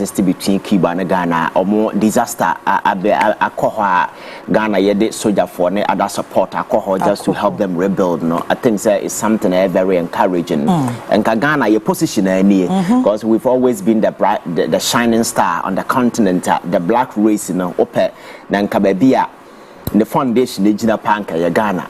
exist between Cuba and Ghana, or more disaster akoho Ghana yede soldier for ne other support akoho just to help them rebuild. No, I think that is something very encouraging. And Ghana your position because we've always been the shining star on the continent, the black race, ope nankabebia. The foundation Nijina Panka ya Ghana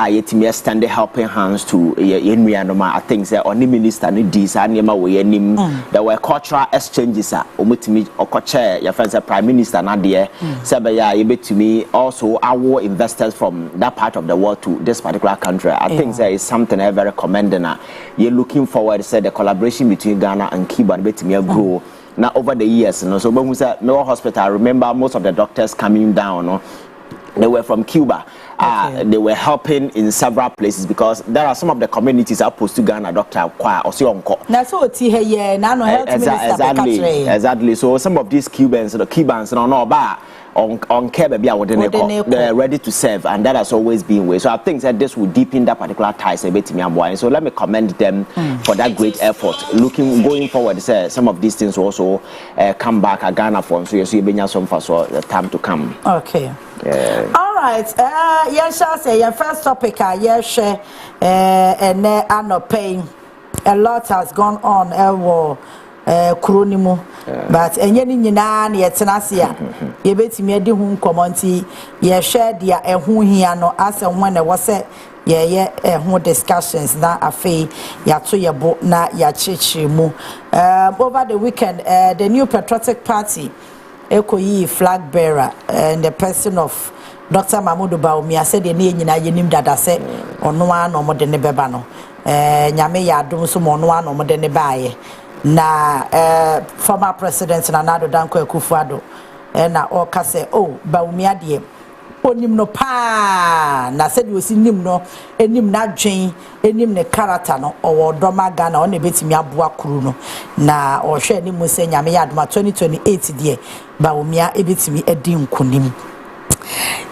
yetimi stand helping hands to yenwianoma I think say oni minister ni dis anema we anim there were cultural exchanges omutimi okoche ya friends prime minister na de say be ya yebetumi also our investors from that part of the world to this particular country. I think there is something very commending. You're looking forward to say the collaboration between Ghana and Cuba betumi grow now over the years. So when we say no hospital, I remember most of the doctors coming down. They were from Cuba. They were helping in several places because there are some of the communities opposed to Ghana. Dr. Kwa Osionko. Exactly. So some of these Cubans, on they're ready to serve, and that has always been way. So I think that this will deepen that particular ties a bit. So let me commend them for that great effort. Going forward, some of these things will also come back at Ghana for so you bring some for the time to come. Okay. All right. Yes, I say your first topic. Yes, and I'm not paying. A lot has gone on. Kuronimu, but any nina yet nasia. You bet me di hun community. Ye share dia ehun here no as and when was said. Ye ehun discussions na afe ya to ye bo na ya chichi mu. Over the weekend, the new patriotic party. Ekoyi flag bearer and the person of Dr. Mahmoud Baumia said the name na yenim dada say ono an no de ne beba no nyame ya dum so mo no an no de ne baaye na former president Nana Danko Akufo-Addo na o ka say oh Baumia de onim no pa na said you see nim no enim na dwen enim ne character no o doma Ghana o na betimi aboa kuru no na o hwe ni mu se nyame ya adoma 2028 de Baumia ebetimi edi nkonim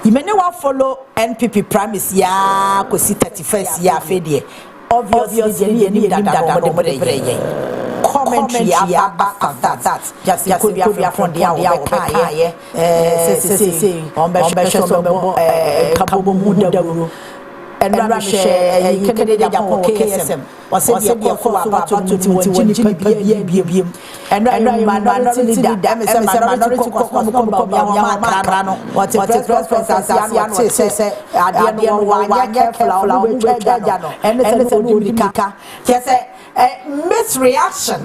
imene wa follow NPP promise ya kosi 31st ya afede obviously ni dada mo de breye commentary after that just could be from the say on be kabo mu dawuru and run share you can dey Japan KSM was said the call about to biem and minority leader dem say minority caucus no what the president say ade no wa careful and say no dika just misreaction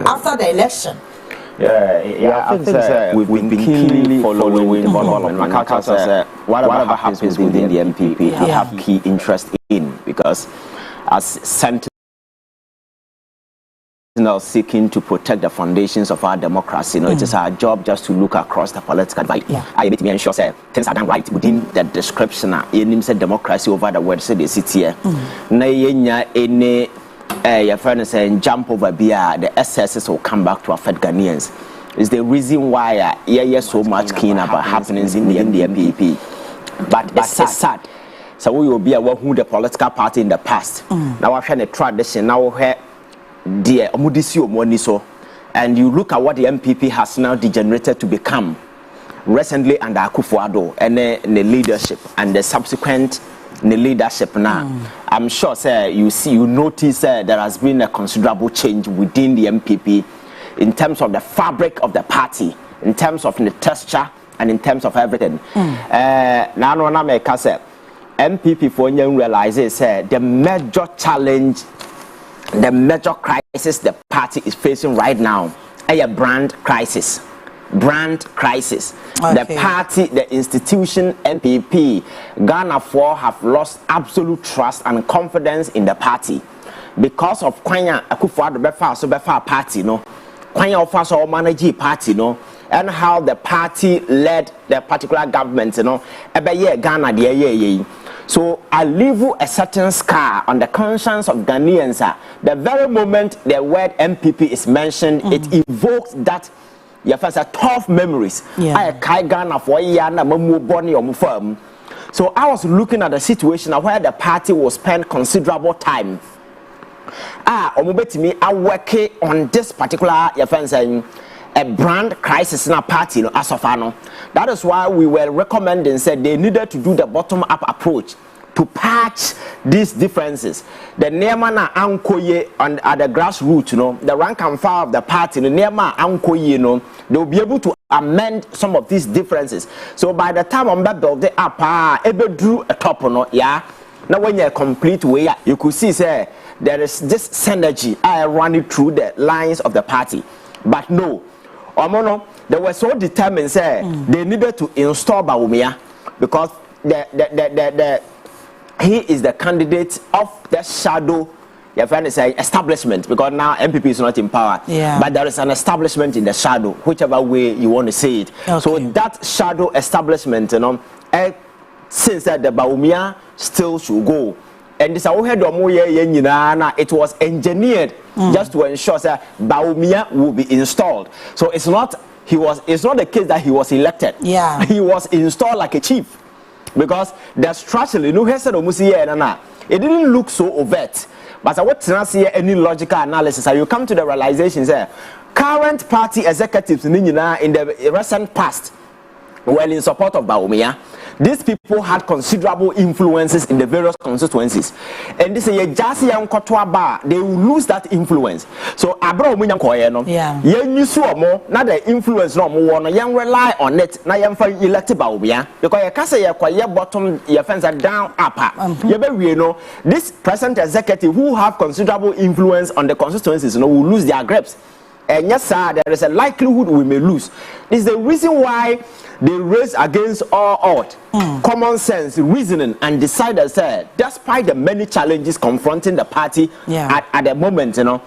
after the election. I think we've been keenly following development. Makaka says whatever happens within the MPP, we have key interest in because as sentinels seeking to protect the foundations of our democracy, it is our job just to look across the political divide. I bet me ensure things are done right within the description. You said democracy over the world, say the city here. Any your friend saying jump over beer, the SSS will come back to affect Ghanaians. Is the reason why you're so much keen about happenings in the MPP. But it's sad. So we will be aware who the political party in the past. Now we're trying to tradition. Now we're dear Omudisio Moniso, and you look at what the MPP has now degenerated to become. Recently under Akufo-Addo and the leadership and the subsequent the leadership now, I'm sure you notice there has been a considerable change within the MPP in terms of the fabric of the party, in terms of the texture and in terms of everything. Now I make say MPP for you realizes the major challenge, the major crisis the party is facing right now is a brand crisis. The party, the institution, NPP, Ghana have lost absolute trust and confidence in the party because of Kwanya Akufo-Addo befa party Kwanya offers or manage party and how the party led the particular government Ghana so I leave a certain scar on the conscience of Ghanaians. The very moment the word MPP is mentioned, it evokes that your first tough memories. I Ghana for firm. So I was looking at the situation where the party will spend considerable time. I working on this particular a brand crisis in a party, you know, as of now. That is why we were recommending, said they needed to do the bottom-up approach to patch these differences. The Neemana Ankoye at the grassroots, you know, the rank and file of the party, the Neema Ankoye, you know, they will be able to amend some of these differences. So by the time I'm build it up, able drew a top, no, yeah. Now when you're complete way, you could see, say, there is this synergy running through the lines of the party. But no, Omono, they were so determined, say, they needed to install Bawumia because he is the candidate of the shadow, your friend is saying, establishment, because now MPP is not in power. Yeah. But there is an establishment in the shadow, whichever way you want to say it. Okay. So that shadow establishment, you know, since that the Bawumia still should go. And this it was engineered just to ensure that Bawumia will be installed. So it's not the case that he was elected. Yeah. He was installed like a chief. Because the structure, you know, it didn't look so overt. But I want to see any logical analysis. You come to the realization that current party executives in the recent past were in support of Bawumia. These people had considerable influences in the various constituencies. And this is a Jasi and Kotwaba, they will lose that influence. So Abro Munyam Koyeno, yen you saw more, not the influence no more, young rely on it, na young for elected Bawumia. Because you can say your bottom, your fence are down upper. You know, this present executive who have considerable influence on the constituencies, you know, will lose their grapes. And yes, sir, there is a likelihood we may lose. This is the reason why they race against all odds, common sense, reasoning, and decided, sir, despite the many challenges confronting the party at the moment, you know,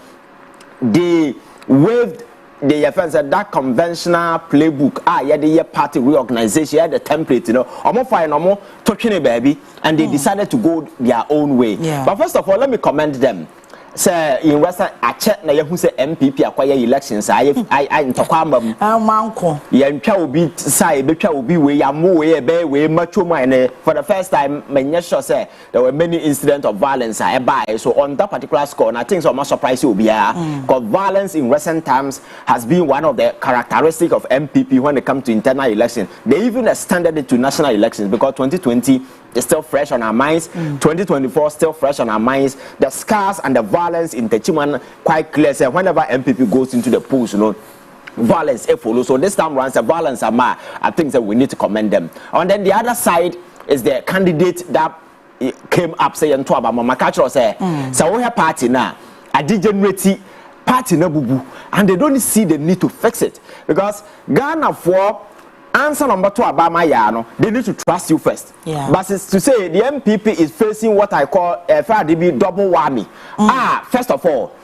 they waived the offense that conventional playbook. The party reorganization, the template, you know, almost fine, almost touching a baby, and they decided to go their own way. But first of all, let me commend them. Say in Western, I check na who say MPP acquire elections. I ntokwamba. Manko. Yentwa obi say betwa obi we yamu we be we macho man. For the first time, many sure say there were many incidents of violence. So on that particular score, and I think so much surprise you be because violence in recent times has been one of the characteristics of MPP when it comes to internal elections. They even extended it to national elections because 2020 is still fresh on our minds. 2024 still fresh on our minds. The scars and the violence in Techiman quite clear. So whenever MPP goes into the polls, you know, violence follows. So this time around, the violence I think that we need to commend them. And then the other side is the candidate that came up saying to about Mama Kachro say, so we have party now, a degenerate party na bubu, and they don't see the need to fix it because Ghana for answer number 2 about my yano, they need to trust you first. But it's to say the MPP is facing what I call a FRDB double whammy. First of all,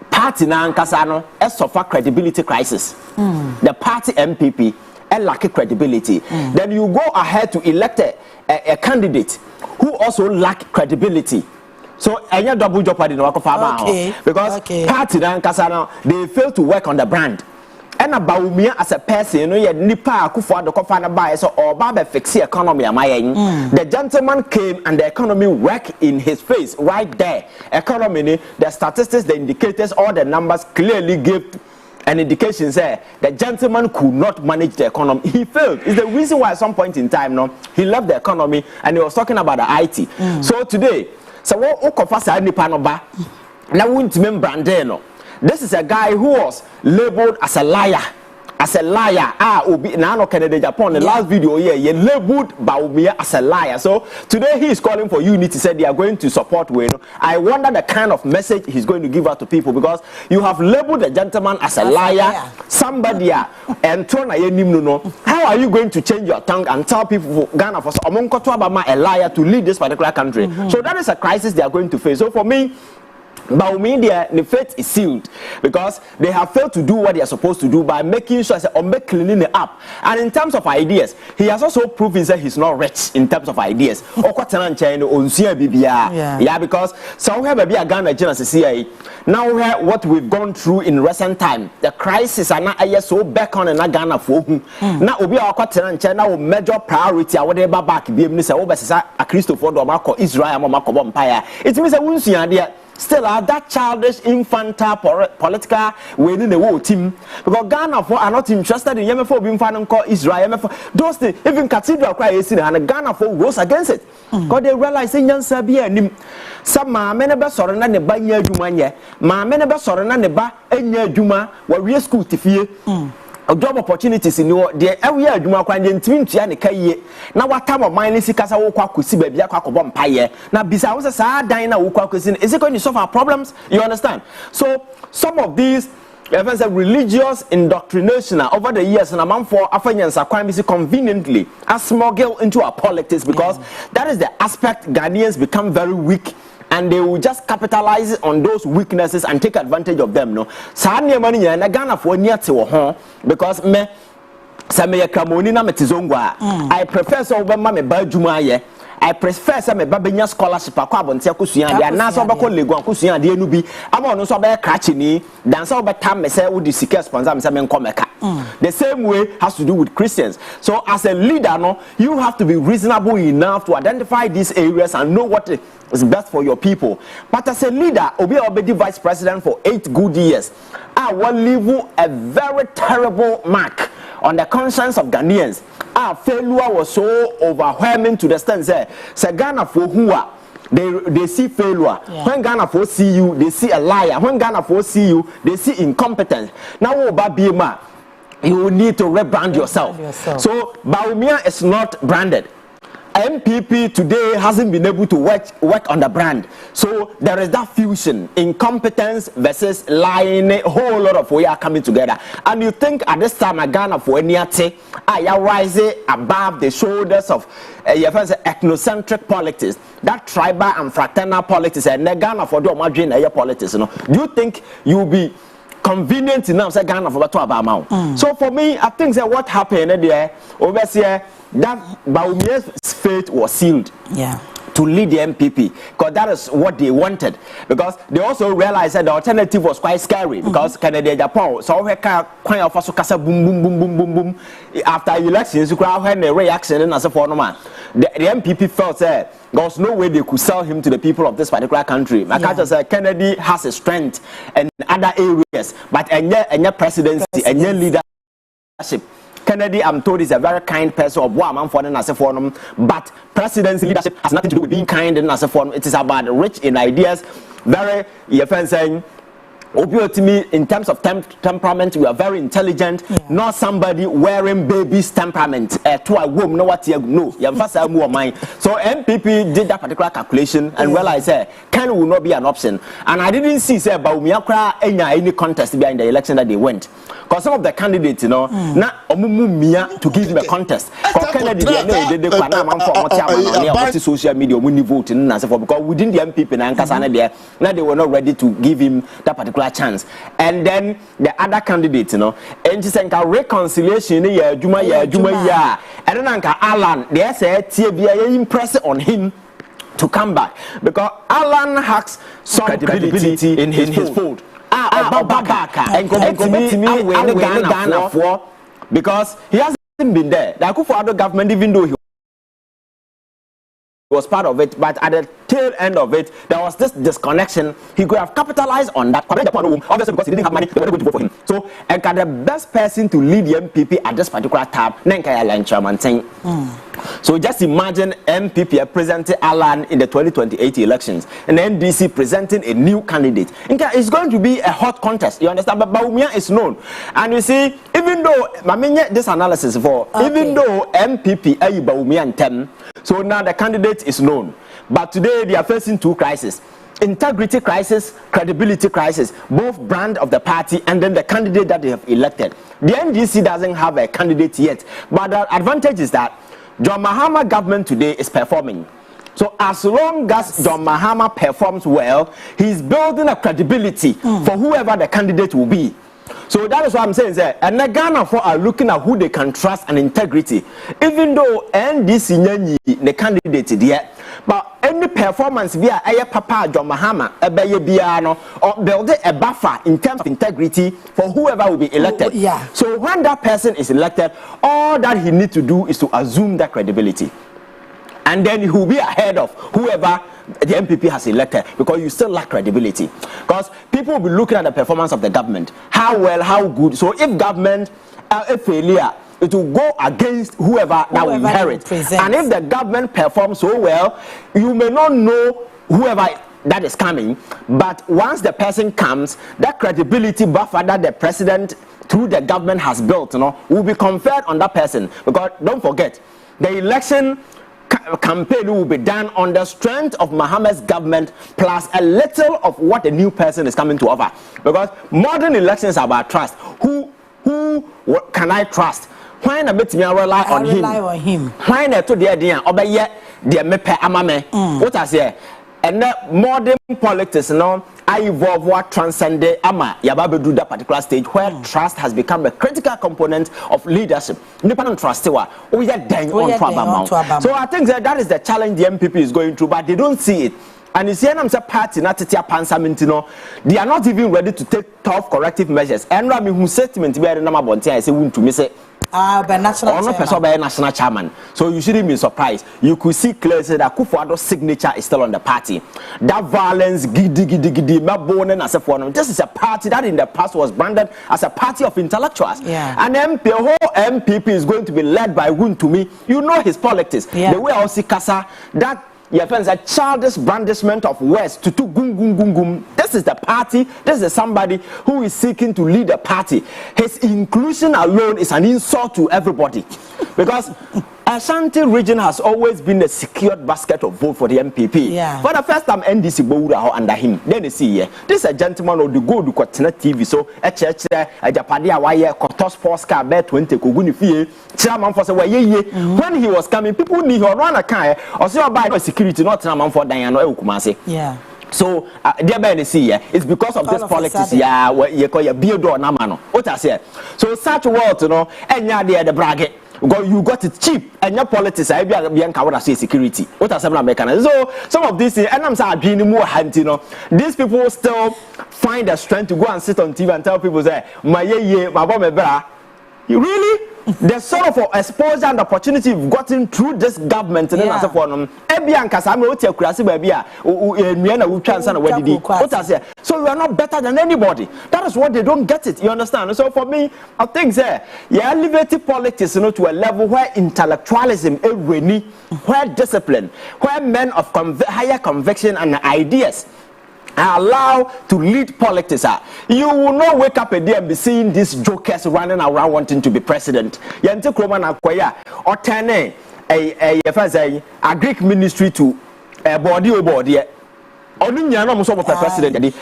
party na Nkasano suffer credibility crisis. The party MPP lack credibility. Then you go ahead to elect a candidate who also lack credibility. So any double jeopardy no because party na Nkasano they fail to work on the brand. And about me as a person, you know, you nipa kufa the kofana buy so or baba fix the economy am I the gentleman came and the economy worked in his face right there. Economy, the statistics, the indicators, all the numbers clearly give an indication say the gentleman could not manage the economy. He failed. It's the reason why at some point in time, no, he left the economy and he was talking about the IT. So today, so what okofasa nipa no ba na wuntime brande no. This is a guy who was labeled as a liar. Obi Nano Canada Japan. The last video here, he labeled Bawumia as a liar. So today he is calling for unity. Said they are going to support Weno. I wonder the kind of message he's going to give out to people because you have labeled the gentleman as a liar, somebody and how are you going to change your tongue and tell people Ghana for a liar to lead this particular country? So that is a crisis they are going to face. So for me, Bawumia, the fate is sealed because they have failed to do what they are supposed to do by making sure that cleaning it up. And in terms of ideas, he has also proven that he's not rich in terms of ideas. Because so we have a Ghana CIA. Now what we've gone through in recent time, the crisis are not so back on and Ghana for now now major priority whatever back be a Christopher Domako Israel Empire. It means a still are that childish, infantile, political within the whole team. Because Ghana for are not interested in Yemen being found call Israel. Those things, even Cathedral Cry and Ghana for rose against it. Because they realize in Yansabia and some Meneba Sorana Neba Yajumanya, Ma Meneba Sorana Neba, and Yajuma, where we are school to fear. Job opportunities in your dear area Juma Kwan Twin Tiani Kaye. Now what time of mine is Casa Kwakusi baby Kwakobom Paye. Now besides a sad diner Kwakusin, is it going to solve our problems? You understand? So some of these events of religious indoctrination over the years and among for Africans are quite conveniently a smuggle into our politics because that is the aspect Ghanaians become very weak. And they will just capitalize on those weaknesses and take advantage of them. No, Sanya money and Ghana for near to home because me Samaya Kramoni na metizongwa. I prefer so Obama Bajumaye. I prefer some Babenya scholarship akwa bontia kusuya dia na so bako legu kusuya dia nu bi ama no so ba crash ni dan so ba tam me say wo di sika sponsor me say me nkomeka. The same way has to do with Christians. So as a leader no, you have to be reasonable enough to identify these areas and know what is best for your people. But as a leader, Obi Obedi vice president for 8 good years, I will leave a very terrible mark on the conscience of Ghanaians. Our failure was so overwhelming to the extent that Ghana for who are they see failure. When Ghana for see you, they see a liar. When Ghana for see you, they see incompetence. Now Obaa Bima, you need to rebrand yourself. So Bawumia is not branded. MPP today hasn't been able to work on the brand. So there is that fusion, incompetence versus lying, a whole lot of we are coming together. And you think at this time Ghana for any I are rising above the shoulders of ethnocentric politics, that tribal and fraternal politics, and Ghana for the Omadrin politics. Do you think you will be convenient enough say Ghana for about So for me, I think that what happened there over here, that Bawumia's fate was sealed. To lead the MPP because that is what they wanted, because they also realized that the alternative was quite scary because Canada Japan so we can quite of us boom boom boom boom boom boom after elections you could have had a reaction and as a former the MPP felt that there was no way they could sell him to the people of this particular country. I can't just say Kennedy has a strength in other areas, but any presidency and leadership. Kennedy, I'm told, is a very kind person of what I'm for as a forum, but presidency leadership has nothing to do with being kind and as a forum. It is about rich in ideas, very, saying, in terms of temperament, we are very intelligent, not somebody wearing baby's temperament to a woman, know what you know. So MPP did that particular calculation and realized Ken will not be an option. And I didn't see Bawumia any contest behind the election that they went. Because some of the candidates, you know, not to give them a contest. Kennedy, they social media voting because within the MPP now they were not ready to give him that particular chance. And then the other candidates, you know, and just think reconciliation, Juma, and then Alan, they said TBI impressed on him to come back because Alan has some credibility in his fold. And commit to me Ghana for because he hasn't been there. The Akufo-Addo government, even though he was part of it, but at the tail end of it, there was this disconnection. He could have capitalized on that. Obviously, because he didn't have money, they were going to vote for him. So, the best person to lead the MPP at this particular time, Nenkaya Line Chairman saying. So just imagine MPP presenting Alan in the 2028 elections, and NDC presenting a new candidate. It's going to be a hot contest. You understand? But Bawumia is known, and you see, even though this analysis even though MPP Bawumia and Tem, so now the candidate is known, but today they are facing two crises: integrity crisis, credibility crisis, both brand of the party and then the candidate that they have elected. The NDC doesn't have a candidate yet, but the advantage is that John Mahama government today is performing. So as long as John Mahama performs well, he's building a credibility for whoever the candidate will be. So that is what I'm saying, sir. And the Ghana are looking at who they can trust and integrity. Even though NDC the candidate yet, but any performance via Papa John Mahama, or build a buffer in terms of integrity for whoever will be elected. So when that person is elected, all that he needs to do is to assume that credibility. And then he will be ahead of whoever the MPP has elected, because you still lack credibility. Because people will be looking at the performance of the government, how well, how good. So if government a failure, it will go against whoever that will inherit. And if the government performs so well, you may not know whoever that is coming, but once the person comes, that credibility buffer that the president through the government has built, will be conferred on that person. Because don't forget, the election campaign will be done on the strength of Mohammed's government plus a little of what a new person is coming to offer. Because modern elections are about trust. Who can I trust? Why not bet me rely on him? Why not to the idea obey the mepe amame? What I say? And that modern politics I evolve what transcend ama yababe do that particular stage where trust has become a critical component of leadership. Independent trust so I think that is the challenge the MPP is going through, but they don't see it. And you see, I'm a party not they are not even ready to take tough corrective measures. And Rami who statement be the number one I say won't to me say national chairman. So you shouldn't be surprised. You could see clearly that Kufuor's signature is still on the party. That violence, this is a party that in the past was branded as a party of intellectuals. And the whole MPP is going to be led by Wuntumi. You know his politics. The way I see Kasa, that a childish brandishment of words to gum gum gum gum. This is the party. This is somebody who is seeking to lead a party. His inclusion alone is an insult to everybody, because Ashanti region has always been a secured basket of vote for the MPP. For the first time, NDC Bowura under him. Then they see this is a gentleman of the good Kotena TV. So a church a Japadia wire Kotos Sports car bet 20 Koguni fee. Chairman for when he was coming, people knew he run a car or so by security, not chairman for Diana Ukumase. So dear Ben see it's because of this politics. You call your beard or namano. What I say. So such words, and yeah, the bragging. You got it cheap, and your politics I be say security. What are some Americans? So some of these things, and I'm saying more hunting. These people still find the strength to go and sit on TV and tell people say, my bra. You really? The sort of exposure and opportunity you've gotten through this government and then as a form. So you are not better than anybody. That is what they don't get it. You understand? So for me, I think you elevated politics to a level where intellectualism is winning, where discipline, where men of higher conviction and ideas are allowed to lead politics. You will not wake up a day and be seeing these jokers running around wanting to be president. Yente Kroman Akwaya or turn a Greek ministry to a body. President.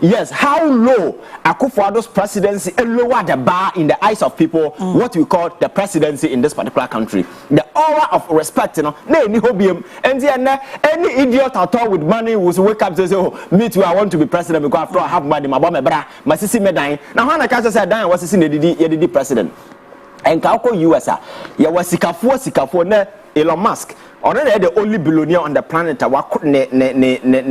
Yes, how low Akufo-Addo's presidency lower the bar in the eyes of people, what we call the presidency in this particular country. The aura of respect, and any idiot at all with money will wake up and say, oh, me too, I want to be president because after I have money, my sissy me dying. Now, when I can't say dying, was the president. And Kauko USA, you was Sikafo, Elon Musk. Already the only billionaire on the planet the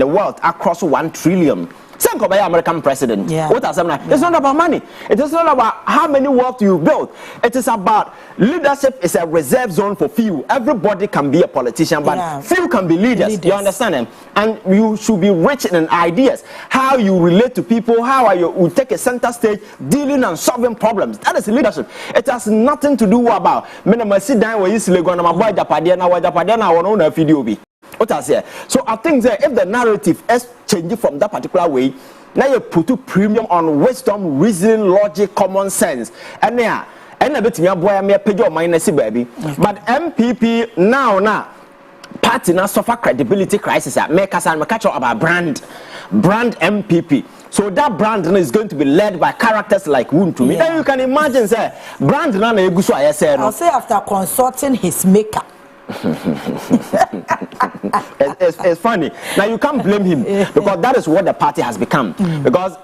world across 1 trillion. Same by American president. What are some? It's not about money. It is not about how many wealth you build. It is about leadership is a reserve zone for few. Everybody can be a politician, but few can be leaders. You understand them? And you should be rich in ideas. How you relate to people, how you take a center stage dealing and solving problems. That is leadership. It has nothing to do about me sit down where you see go my boy Japadena on a video be. What I say? So I think that if the narrative is changing from that particular way, now you put a premium on wisdom, reasoning, logic, common sense, and a bit me boy me pay your mind baby. But MPP now party now suffer credibility crisis. Make us and catch up about brand MPP. So that brand is going to be led by characters like Wuntumi. Then you can imagine say brand na eguso ayese no. I'll say after consulting his maker. It's funny. Now you can't blame him because that is what the party has become. Because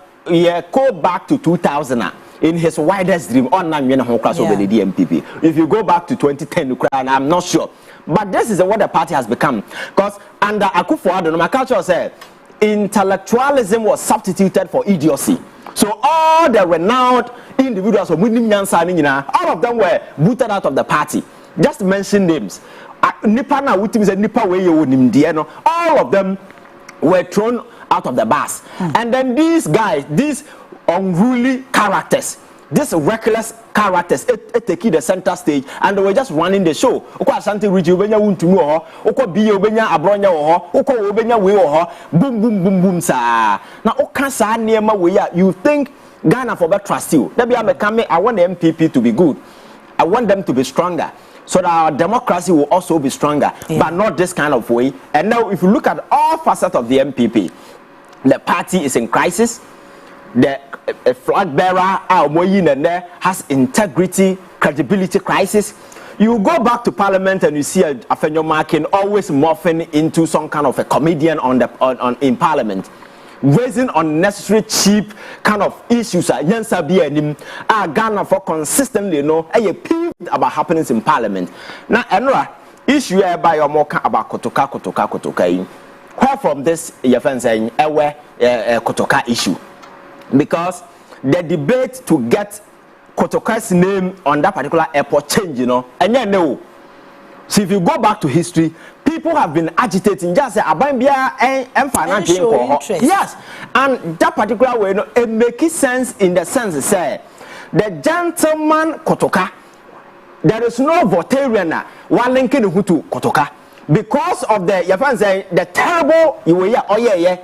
go back to 2000 in his widest dream on the MPP. If you go back to 2010, I'm not sure. But this is what the party has become. Because under Akufo-Addo, my culture said intellectualism was substituted for idiocy. So all the renowned individuals of all of them were booted out of the party. Just mention names. nipa na wutimi say nipa we ye wonim de no, all of them were thrown out of the bus. And then these guys, these unruly characters, these reckless characters, take the center stage, and they were just running the show. Oko Asante Rich obenya wuntumi ho, oko bi obenya abronya ho, oko obenya we ho, boom boom boom boom sa. Na oka sa niema we ya, you think Ghana for better trust you. That be I want the MPP to be good. I want them to be stronger, so that our democracy will also be stronger, but not this kind of way. And now if you look at all facets of the MPP, the party is in crisis. The flag bearer has integrity, credibility crisis. You go back to parliament and you see a Afenyo Makin always morphing into some kind of a comedian in parliament, raising unnecessary cheap kind of issues. Ghana for consistently peeved about happenings in parliament. Now another issue by your more about kotoka. Where from this your friend saying kotoka issue? Because the debate to get Kotoka's name on that particular airport change, and then no. So if you go back to history, people have been agitating just say Abambia and financial interest. Yes, and that particular way, it makes sense in the sense say the gentleman Kotoka, there is no Votarian one linking to Kotoka because of the terrible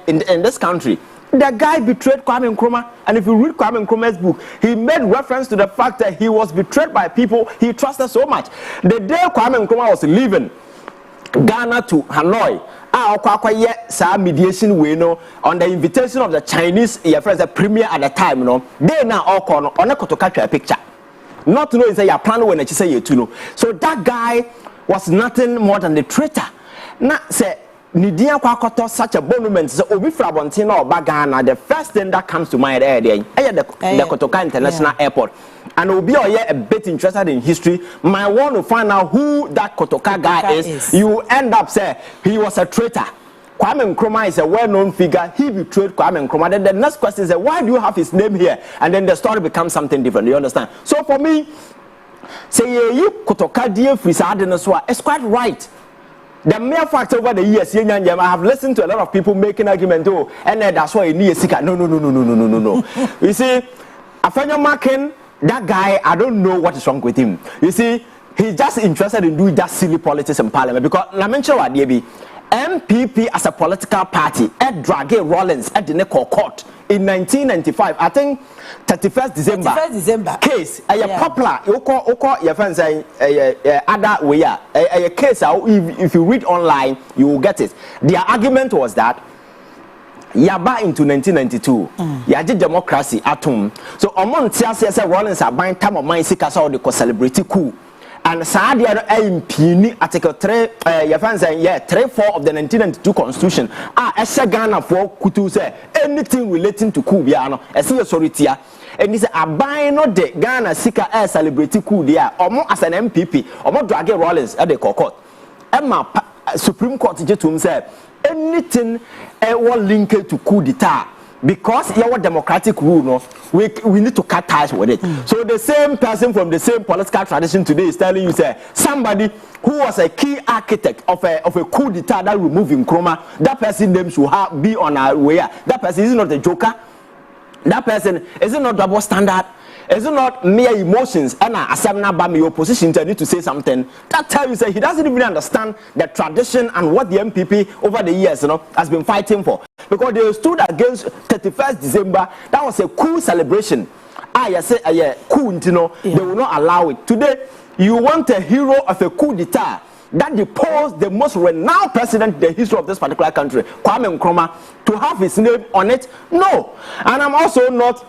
in this country. The guy betrayed Kwame Nkrumah, and if you read Kwame Nkrumah's book, he made reference to the fact that he was betrayed by people he trusted so much. The day Kwame Nkrumah was leaving Ghana to Hanoi, mediation on the invitation of the Chinese the premier at the time, they now all on a Kotoka picture. Not to know say your plan when say you to know. So that guy was nothing more than the traitor. Not say Nidia Kwakoto such a monument, so Obi Frabontino or Bagana, the first thing that comes to mind the Kotoka International Airport. And Obi a bit interested in history, might want to find out who that Kotoka guy is. You end up saying he was a traitor. Kwame Nkrumah is a well-known figure. He betrayed Kwame Nkrumah. Then the next question is, why do you have his name here? And then the story becomes something different. You understand? So for me, say you Kotoka dear Frisa, it's quite right. The mere fact over the years, I have listened to a lot of people making argument, and that's why you need a secret. No. You see, Afenyo Makin, that guy, I don't know what is wrong with him. You see, he's just interested in doing that silly politics in parliament. Because, I mentioned what MPP as a political party, at Draghi Rollins at the Neko Court in 1995, I think 31st December case, a popular, your friends say, other way, a case, if you read online, you will get it. Their argument was that Yaba into 1992, Yaji democracy at home. So, Oman says Rollins are buying time of mine, seek us all the celebrity coup. And Sadia MP Article 3, 3-4 of the 1992 Constitution. Ghana for Kutu say anything relating to coup biano. I see authority. And this a buying not the Ghana Sika air celebrity coup there, or more as an MPP, or more Draghi Rollins at the court. Emma Supreme Court to himself anything was linked to coup d'etat. Because our democratic rule, we need to cut ties with it. So the same person from the same political tradition today is telling you, say, somebody who was a key architect of a coup d'etat that removed Nkrumah, that person name should be on our way. That person is not a joker. That person is not double standard. It's not mere emotions. And I by my opposition to need to say something. That tells you say he doesn't even understand the tradition and what the MPP over the years has been fighting for. Because they stood against 31st December. That was a cool celebration. I say coup, they will not allow it. Today, you want a hero of a coup d'etat that deposed the most renowned president in the history of this particular country, Kwame Nkrumah, to have his name on it? No. And I'm also not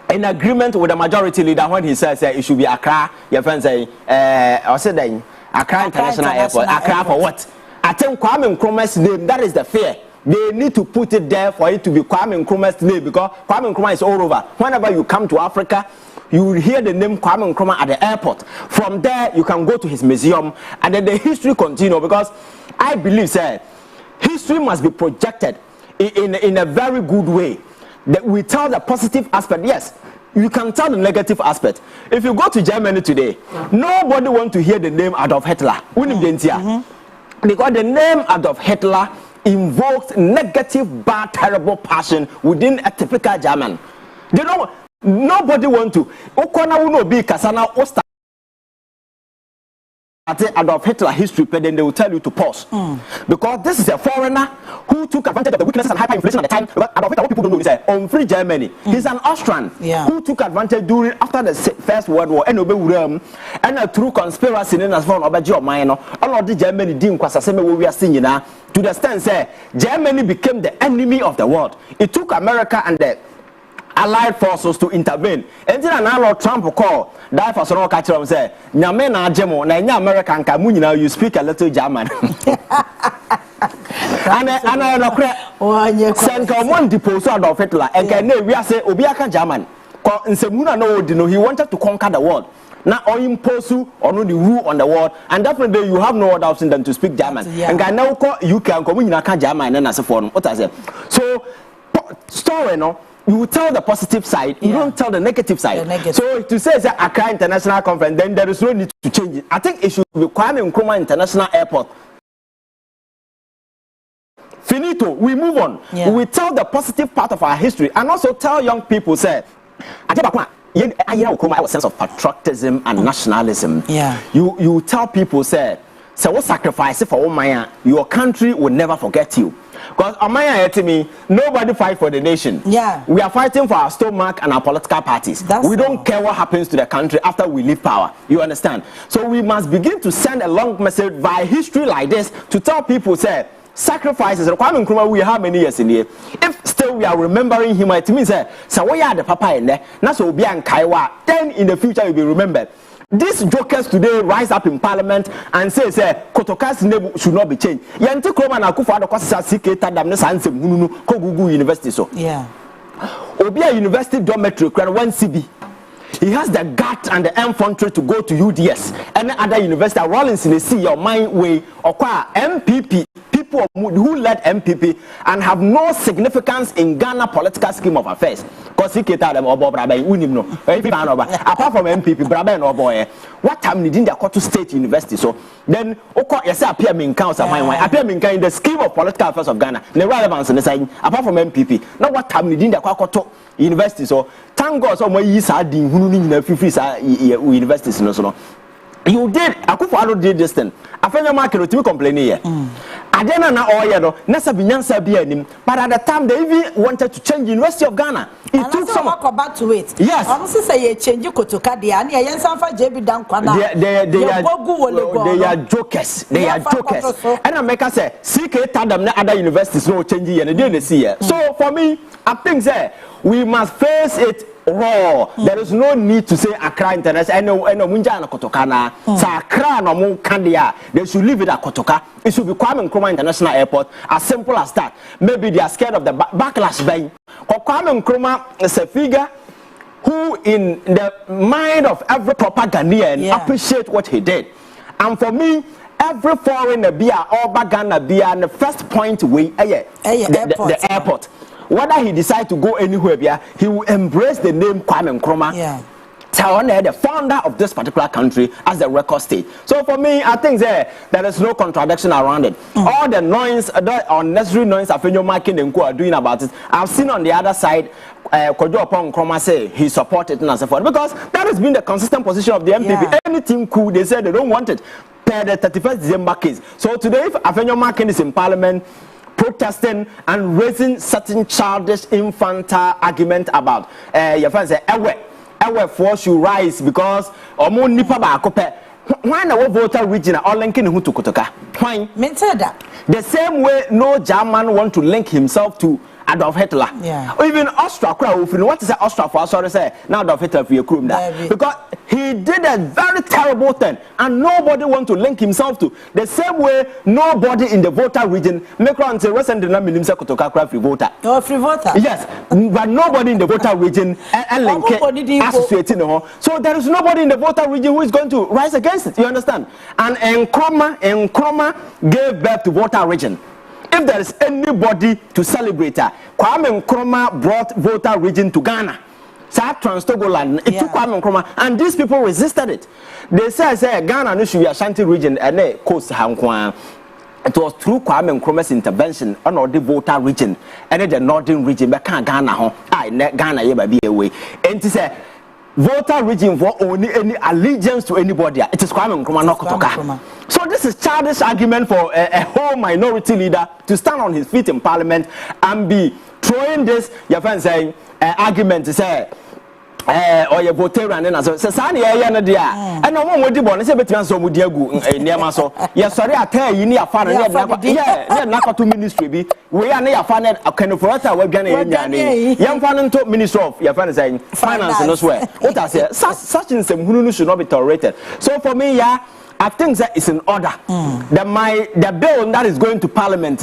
in agreement with the majority leader when he says it should be Accra. Your friends say, Accra International Airport. Accra for what? I think Kwame Nkrumah's name, that is the fear. They need to put it there for it to be Kwame Nkrumah's name, because Kwame Nkrumah is all over. Whenever you come to Africa, you will hear the name Kwame Nkrumah at the airport. From there, you can go to his museum, and then the history continues, because I believe, sir, history must be projected in a very good way. That we tell the positive aspect. Yes, you can tell the negative aspect. If you go to Germany today, nobody wants to hear the name Adolf Hitler. Because the name Adolf Hitler invokes negative, bad, terrible passion within a typical German. They don't. Nobody want to. Okona will not be Kasana Osta. Adolf Hitler history, but then they will tell you to pause. Because this is a foreigner who took advantage of the weaknesses and hyperinflation at the time. Adolf Hitler, what people don't know, is on free Germany. He's an Austrian who took advantage after the First World War and through conspiracy in as far as all of the Germany didn't we are seeing now to the extent say Germany became the enemy of the world. It took America and the Allied forces to intervene. And then now Trump call that for some catch him say, "Nyame na ajemo na nya American ka mu nyina you speak a little German." And I no cre. Send come one depose Adolf Hitler and can we say obi aka German. Ko nsemuna no odi no he wanted to conquer the world. Now or impose or no the rule on the world and definitely you have no other option than to speak German. And can now call you can come nyina ka German and as for what I say. So story no you tell the positive side, you don't tell the negative side. So to say that Accra International Conference, then there is no need to change it. I think it should be Kwame Nkrumah International Airport. Finito, we move on. We tell the positive part of our history and also tell young people, say, our sense of patriotism and nationalism. You tell people, say what sacrifice for Omaya, your country will never forget you. Because Omaya to me, nobody fight for the nation. We are fighting for our stomach and our political parties. We don't care what happens to the country after we leave power. You understand? So we must begin to send a long message via history like this to tell people, say, sacrifices. Kwame Nkrumah, we have many years in here. If still we are remembering him, it means so we are the papa in there. That's Obaa Yaa Kaiwa. Then in the future you'll be remembered. These jokers today rise up in parliament and say, Kotoka's name should not be changed. Yanti Kroma na kufa ado kwasa CK tadam ne sanse mununu ko Gugu University so. Obaa Yaa University dormitory kran 1 CB. He has the gut and the infantry to go to UDS. Any other university, Rollins in the sea, your mind way, or MPP, people who led MPP and have no significance in Ghana political scheme of affairs. Because he can't tell them, apart from MPP, Braben or boy, what time did they go to State University? So then, yes, appear in council, appear in the scheme of political affairs of Ghana, the relevance in the same, apart from MPP. Now, what time did they go to university? So, thank God, so my years are the universities. You did, Akufo did this thing. I find your market to complain here. I didn't know all year, Nessa Binyansa Bianim, but at the time they even wanted to change University of Ghana. It took some back to it. Yes, I'm say change you to Kadia, and JB down they are jokers. They are jokers. And I make us say, CK Tadam, other universities no changing and they didn't see it. So for me, I think that we must face it raw. There is no need to say Accra International. I know Munjana Kotokana. Accra no more Kandia. They should leave it at Kotoka. It should be Kwame Nkrumah International Airport. As simple as that. Maybe they are scared of the backlash by Kwame Nkrumah is a figure who, in the mind of every proper Ghanaian, appreciate what he did. And for me, every foreigner be or Ghana be and the first point we the airport. Whether he decides to go anywhere, he will embrace the name Kwame Nkrumah. The founder of this particular country as the record state. So for me, I think there is no contradiction around it. All the noise, the unnecessary noise Afenyo Marking and Co are doing about it. I've seen on the other side, Kojo Opon Nkrumah say he supported and so forth, because that has been the consistent position of the MPP. Anything cool, they said they don't want it per the 31st December case. So today, if Afenyo Marking is in Parliament, protesting and raising certain childish infantile argument about your friends say ewe force you rise because omo nipa ba akope why na we voter region all linking who to Kotoka why the same way no German want to link himself to Adolf Hitler. Or even Austria, what is Austria for? Sorry, say now Adolf Hitler for your crew because he did a very terrible thing, and nobody want to link himself to. The same way, nobody in the voter region make around say Western Dynamics Kotoka free voter. Oh, free voter. Yes, but nobody in the voter region and link associating. So there is nobody in the voter region who is going to rise against it. You understand? And Nkrumah gave birth to voter region. If there is anybody to celebrate her, Kwame Nkrumah brought voter region to Ghana. South Trans-Togoland, it took Kwame Nkrumah, and these people resisted it. They say Ghana no should be Ashanti region and a coast Hankwan. It was through Kwame Nkrumah's intervention on the Volta region and the northern region, but can't Ghana home. Ghana ye be away. And to say Volta region for only any allegiance to anybody. It is Kwame Nkrumah not Kotoka. So this is childish argument for a whole minority leader to stand on his feet in parliament and be throwing this, your friend saying, argument to say, or your voter and so Sani na dia and no one would do one say between so mudiagu near so yes sorry I tell you near fan yeah 2 ministry be we are near fan a kind of water we gana young fan to minister of your friend saying finance no swear what I say such in some who should not be tolerated. So for me I think that is in order the bill that is going to parliament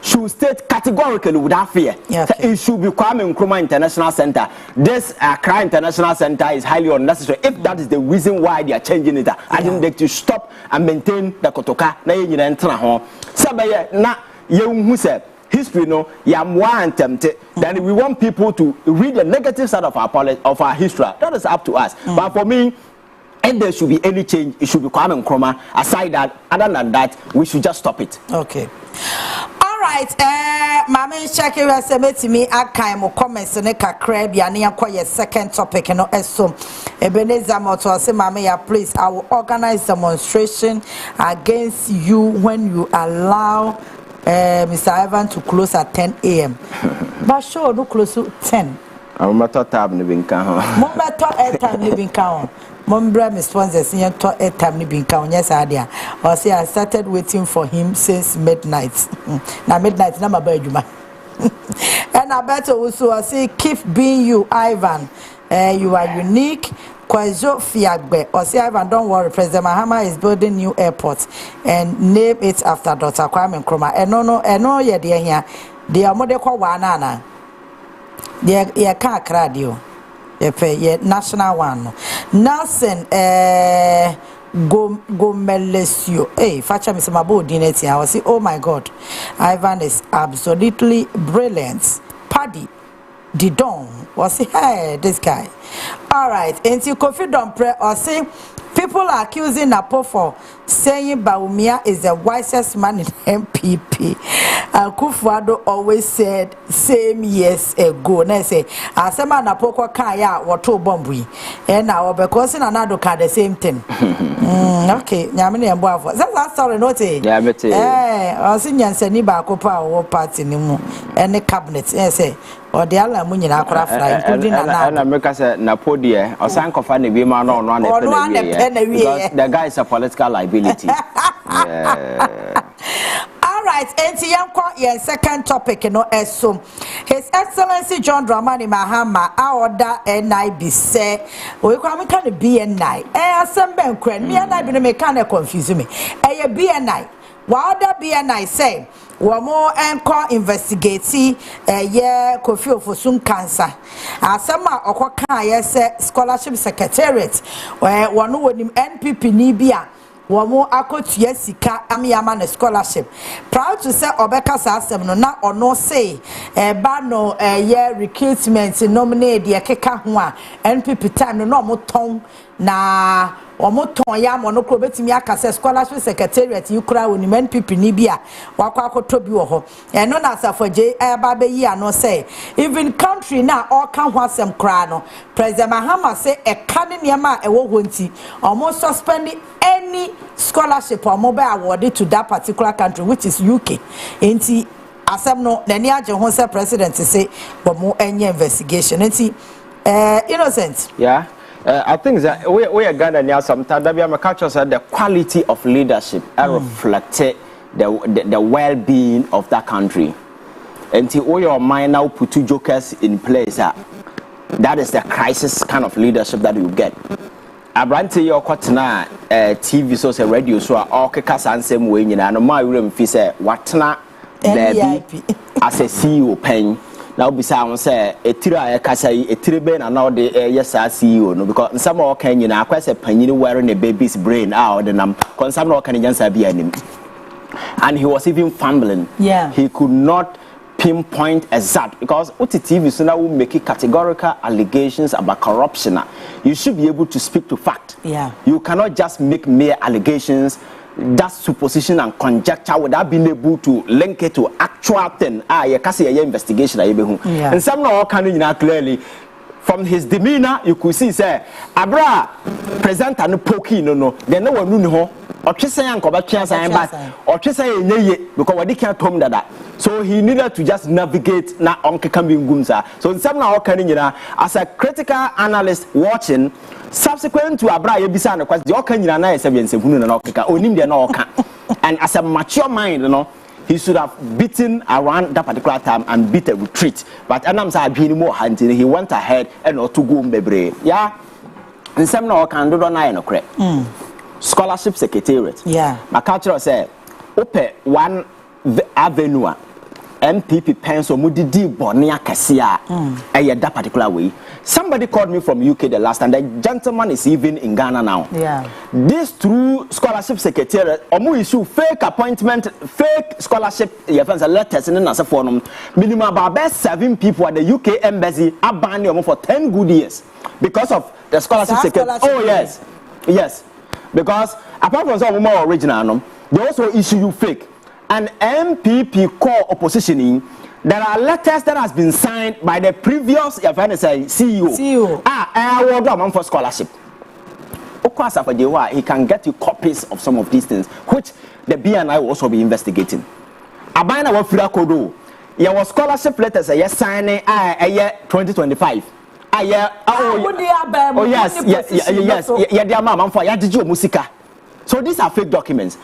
should state categorically without fear. It should be Kwame Nkrumah International Center. This Accra International Center is highly unnecessary. If that is the reason why they are changing it, I think they to stop and maintain the Kotoka. Na ye nyina ntra ho. Sabaye na ye hu se history ya more tempted. Then we want people to read the negative side of our history. That is up to us. But for me, if there should be any change, it should be Kwame Nkrumah. Aside that, other than that, we should just stop it. Okay. Right, Mama check it as a me I mo comments on a crab ya near quite second topic and so Ebenezer Moto say Mama please I will organize demonstration against you when you allow Mr. Ivan to close at 10 a.m. But sure no close to 10. I'm not tab ni binka ho. Mo beto airtime ni binka ho. Mombra my sponsors in to airtime ni binka ho yes adia. Or say I started waiting for him since midnight. Na midnight na maba adwuma. And I better also say keep being you Ivan. You are unique. Kwazo Fiagbe or say Ivan don't worry President Mahama is building new airport and name it after Dr. Kwame Nkrumah. No ye dear here. They are more de kwa wana. Ye Kaakyire dio. Ye national one. Nelson Gomelesio. Hey, Facha Mr. Mabo Dineti. I was say, oh my God, Ivan is absolutely brilliant. Paddy Didon was say, hey, this guy. All right, and you Kofi don't pray or say people are accusing Napo for saying Bawumia is the wisest man in MPP. Kufuado always said same years ago. Na say asema Napo kwa kaya wato bombui. And now because in another car the same thing. Okay, nyamini yambo afo. That's sorry no te. Yeah, me te. Osi nyansani ba ko pa wo party ni mu. Any cabinet say or the ala mu nyina akora fra including na make say Napo there osan kofa ne bi ma no because the guy is a political liability. Yeah. All right, and second topic, so His Excellency John Dramani Mahama, order NIB say, we can BNI. Some ben cran, me and I be make kind of confuse me. BNI. While the BNI say, one more encore investigate Kofi for soon cancer. Some are scholarship secretariat where one would NPP Nibia. Wamo akotua sika amiyama na scholarship. Proud to say Obeka Sasem no na ono say ba no year recruitment nominate de keka ho a NPP time no mo ton na omo ton ya mo no kro betimi aka say scholarship secretariat yukura woni NPP ni bia wakwa akoto bi wo ho eno na asafoje ba be yi ano say even country na all kan ho asem kra no President Mahama say e ka ne niam a ewo ho nti omo suspend any scholarship or mobile awarded to that particular country, which is UK. Enti asem no nani aje ho say president say but mo any investigation. Enti innocent. Yeah. I think that we are Ghana near sometimes that we are culture said the quality of leadership reflected the well-being of that country. Until all your mind now put two jokers in place, that is the crisis kind of leadership that you get. Abrante your kwatena TV so say radio so all keka ansem we nyina no ma wurem fi say watena baby as a CEO pen na obisa won say etira kasa yi etire be na na ode yes CEO no because some all kan nyina akwese panyini wearing a baby's brain out the nam consam no kan nyansa bia nim and he was even fumbling. Yeah, he could not pinpoint exact because OTTV so now will make it categorical allegations about corruption. You should be able to speak to fact. Yeah. You cannot just make mere allegations, that supposition and conjecture without being able to link it to actual thing. You can see a investigation. Yeah. And some now can clearly. From his demeanor, you could see, say, Abra present and poki no, then no one knew or Chisa and Kobakias and back, or Chisa because they can't tell that. So he needed to just navigate na Uncle Kambing Gunza. So in some now, as a critical analyst watching, subsequent to Abra Yabisa, because the Okanyana is 7 and Okaka, or India no and as a mature mind, he should have beaten around that particular time and beat a retreat. But Anam said being more hunting, he went ahead and not to go bebre. Yeah. And some now can do no credit. Scholarship Secretariat. Yeah. My culture said, open one avenue. MPP pencil mudi di bonia kasia that particular way. Somebody called me from UK the last time. The gentleman is even in Ghana now. Yeah. This through scholarship secretariat, omu issue fake appointment, fake scholarship letters in the forum. Minimum about 7 people at the UK embassy are banned for 10 good years because of the scholarship secretariat. Oh yes, yes. Because apart from some more original, they also issue you fake. And MPP core oppositioning, there are letters that has been signed by the previous CEO. Award for scholarship. He can get you copies of some of these things, which the BNI will also be investigating. Abana wa fira kodo. There was scholarship letters a year signing a year 2025. Oh yes, yes. So these are fake documents.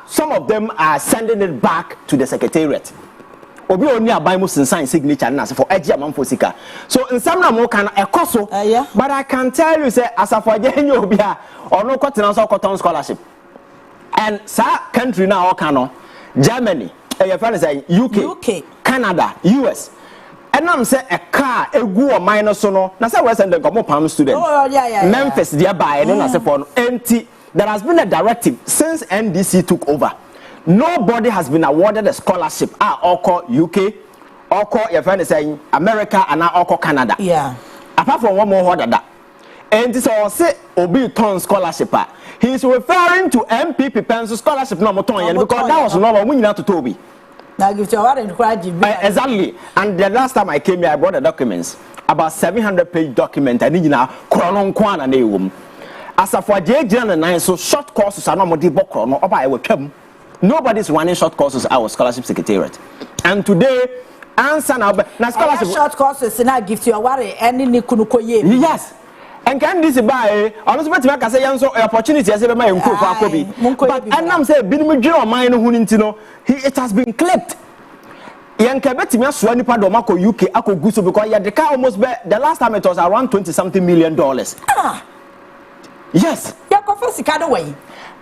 Some of them are sending it back to the secretariat. Obi only a buy most sign signature and for Ejiamam for Sika. So in some more can a coso, but I can tell you, say, as a for Obia or no cotton cotton scholarship. And sa country now, Kano, Germany, your friend say UK, Canada, US. And I'm say a car, a go minus no. Now say West End the Palm student. Memphis, thereby, and then I say for empty. There has been a directive since NDC took over. Nobody has been awarded a scholarship. Or UK, or your friend is saying America, and now or Canada. Yeah. Apart from one more order that. And this all say Obi ton scholarship. He is referring to MPP pencil scholarship no because that was normal when you have to Toby. Now give you exactly. And the last time I came here, I brought the documents. About 700-page document. I need now chronon kwana ne as a for J9, so short courses are not more deep no nobody's running short courses at our scholarship secretariat. And today, answer now scholarship short courses and I give to your worry any nikunuko ye. Yes. And can this buy honestly I say so opportunity as my but and I'm saying bin mine who it has been clipped. Yanka beti me so nipa do mako UK akogu so because ya the car almost the last time it was around $20-something million. Yes.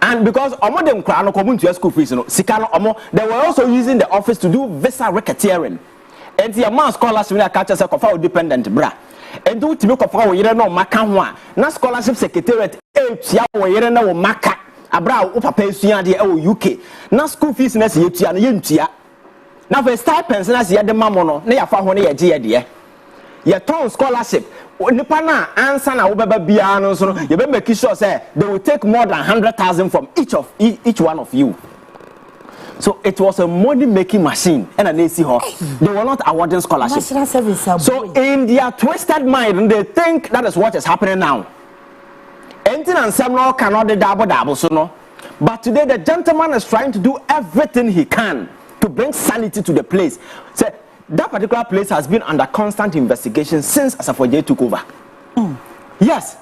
And because them come to school fees, they were also using the office to do visa racketeering. And the amount scholars will catch us a dependent bra. And do to make a year no maka na scholarship secretariat year no maka abra upa pension de UK. Na school fees na yetua na yentua. Na for stipends na ye de mamono na ya fa ho na ye je ye de. Ye ton scholarship nipa na answer na wobeba bia no so no you be make sure say they will take more than 100,000 from each one of you. So it was a money making machine and an AC hall. They were not awarding scholarship. So in their twisted mind they think that is what is happening now. Anything and some no cannot the double so no. But today the gentleman is trying to do everything he can to bring sanity to the place. Say that particular place has been under constant investigation since Asafoye took over. Yes.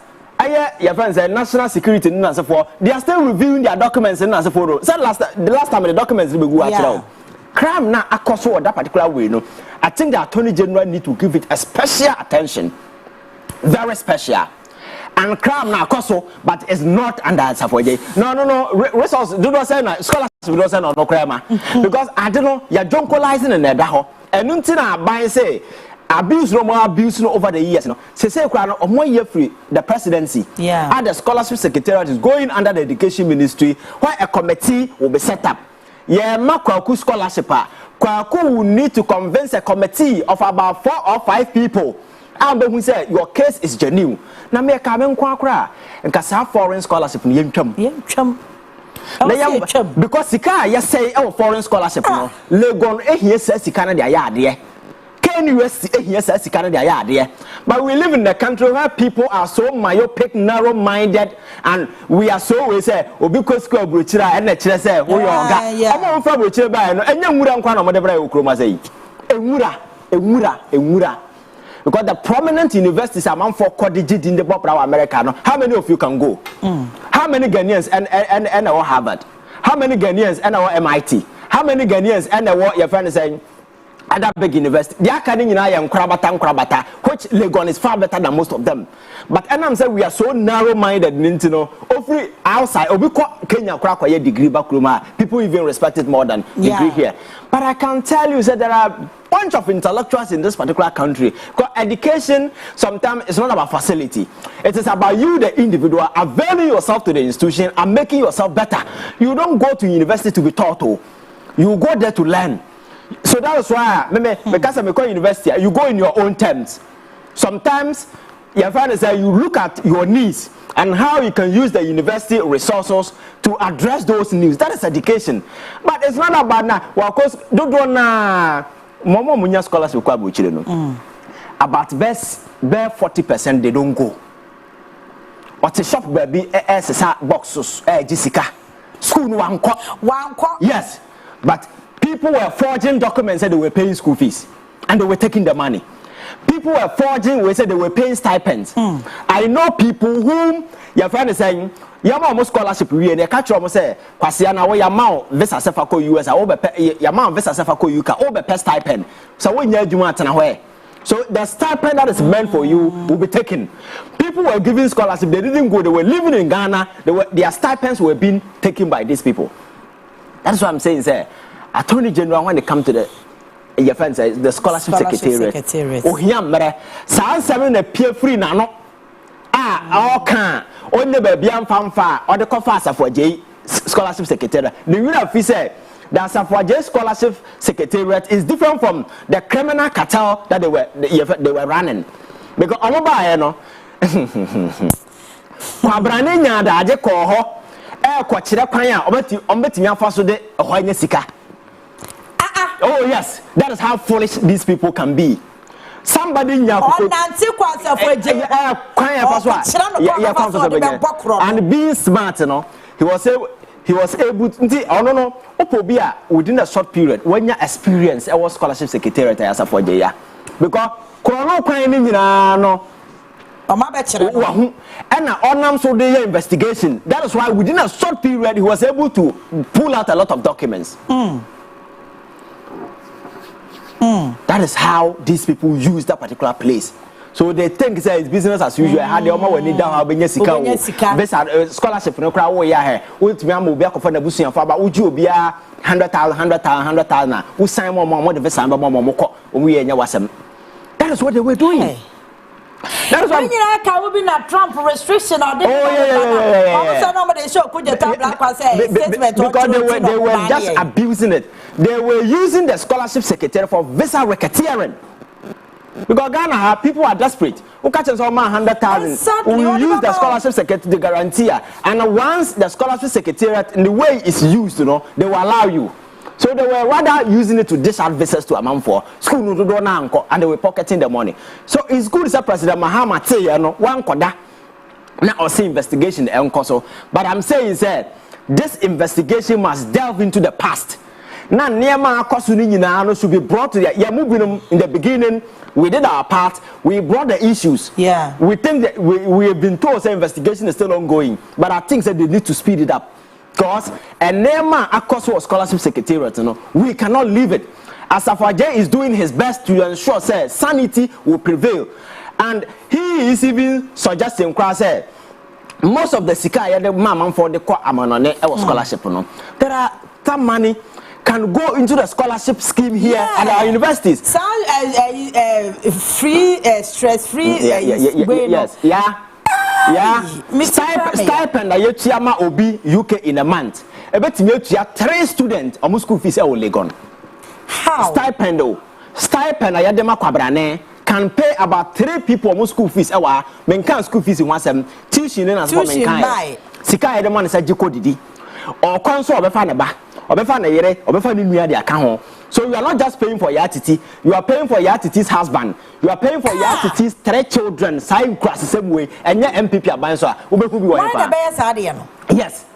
Your friends say national security in Asafo. They are still reviewing their documents in Asafo. So the last time the documents will go out. Crime now Nkosuo that particular way. No, I think the Attorney General need to give it a special attention. Very special. And crime now Nkosuo, but it's not under Asafoye. No. Resource do not say no scholars do not say no crime. Because I don't know you're jonkolizing in there. And until I say abuse no more abuse no over the years. No, say or 1 year free the presidency. Yeah. And the scholarship secretariat is going under the education ministry, where a committee will be set up. yeah, Kwaku scholarship. Kwaku will need to convince a committee of about 4 or 5 people. And who say your case is genuine. Na me kamen kwakra nkasa foreign scholarship ni yentwam. Because sika ya say our foreign scholarship no Legon ehie say sika na dia ya ade. KNUST ehie say sika na dia ya ade. But we live in a country where people are so myopic, narrow-minded, and we are so we say obi kwesiko abrochira and na kire say wo yoga. Omo mfa abrochira ba no enya nwura nkwa na mo de bra yokroma say. Enwura. Because the prominent universities among for Kodiji in the popular America, no? How many of you can go? How many Ghanaians and our Harvard? How many Ghanaians and our MIT? How many Ghanaians and our your friend is saying other big university? They are coming in Krabata, which Legon is far better than most of them. But and I'm saying we are so narrow-minded, you know, every outside, or we call Kenya Krakoye degree bakruma. People even respect it more than degree here. But I can tell you that there are a bunch of intellectuals in this particular country. Because education sometimes is not about facility. It is about you, the individual, availing yourself to the institution and making yourself better. You don't go to university to be taught. You go there to learn. So that is why, because I'm a university, you go in your own terms. Sometimes, your friend say you look at your needs and how you can use the university resources to address those needs. That is education. But it's not about now. Well, of course, don't na Momo Munya scholars require children. About best 40% they don't go. What a shop baby boxes Jessica. School one co. Yes. But people were forging documents that they were paying school fees and they were taking the money. People were forging, we said they were paying stipends. I know people whom your friend is saying, Yama almost scholarship, we and catch almost say, Kwasiana, where Yama Visa Sefako US, Yama Visa Sefako UK, over per stipend. So when you do want to away. So the stipend that is meant for you will be taken. People were giving scholarship, they didn't go, they were living in Ghana, their stipends were being taken by these people. That's what I'm saying, sir. Attorney General, when they come to your friend says the scholarship secretariat. Oh, here, mother. Sounds 7 appear free now. All can only be fanfare or the coffers for J scholarship secretariat. The winner fee said that Safwa scholarship secretariat is different from the criminal cartel that they were running. Because Obaa Yaa no. Kwabrane nya da aje ko ho kwachire kwan a obetimi afa so de hoanye sika. Oh yes, that is how foolish these people can be. Somebody and being smart, you know, he was able to Opobia within a short period when you experience our scholarship secretariat as a for Jaya. Because Corona Quine no. And on so the investigation. That is why within a short period he was able to pull out a lot of documents. That is how these people use that particular place. So they think it's business as usual. How they when need down how be scholarship no crowd we are here. We to me am obi akofa na busuan fa ba uji obi a 100,000 who sign more the visa more we enya wasem. That is what they were doing. Hey. That is why can be na Trump restriction or because they were just abusing it. They were using the scholarship secretary for visa racketeering. Because Ghana people are desperate. Who catches all 100,000? We use the scholarship secretary to guarantee, and once the scholarship secretariat in the way it's used, you know, they will allow you. So they were rather using it to dish out visas to a man for school and they were pocketing the money. So it's good that President Mahama say, you know, one koda now or say investigation and Nkosuo. But I'm saying that this investigation must delve into the past. Now Niema Nkosuo should be brought to the in the beginning. We did our part. We brought the issues. Yeah. We think that we have been told that investigation is still ongoing, but I think that they need to speed it up. Because a Nema Nkosuo scholarship secretariat, you know, we cannot leave it. As Safwa is doing his best to ensure say sanity will prevail, and he is even suggesting say most of the sika the mama for the amanone scholarship, you know, there are some money can go into the scholarship scheme here at our universities. Some free, stress-free. Yes. Yeah. Stipend Ayetiama Obi UK in a month. ebetimi atua 3 students omo school fees e wo Legon. How? Stipend ayadema kwabrane can pay about 3 people omo school fees e wa menkan school fees in wasem tuition na so menkan sika ayadema na sajiko didi or konso obefa ne ba obefa na yere obefa ni nua de aka ho. So you are not just paying for Yaa Titi, you are paying for Yaa Titi's husband, you are paying for Yaa Titi's 3 children side class the same way and your MPP aban so obeku bi wo no. Yes.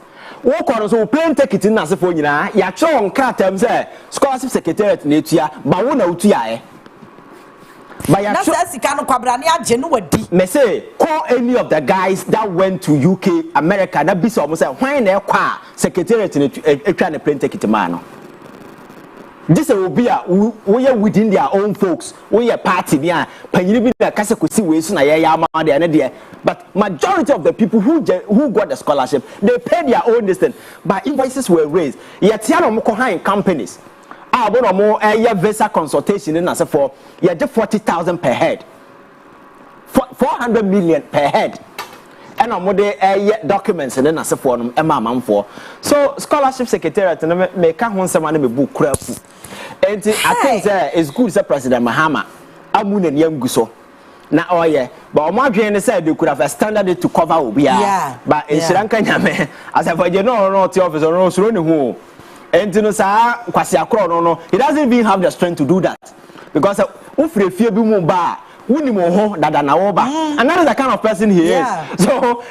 Wo kwaro so plane ticket na se fo nyina ya che on kratam say scholarship secretariat na etua ba wo na utua e ba ya che sika no kwabra ne age no wadi me say call any of the guys that went to UK America na bi so mo say why na e kwa secretariat na etwa na plane ticket ma no. This will be we are within their own folks. We are party there. But majority of the people who got the scholarship, they paid their own distance. But invoices were raised. Yet companies. More visa consultation in as for just 40,000 per head. 400 million per head. And I'm documents and then as for for. So scholarship secretariat and make someone be book crap. And I think it's good that President Mahama Amun and Nkosuo. Now oh yeah, but Oman said they could have extended it to cover Obaa. Yeah. But in Sri Lanka, as I for you know, the officer no surrounding who. And you know, Kwesi Apreku no, he doesn't even have the strength to do that because if you fear be more bar. And that is the kind of person he is. So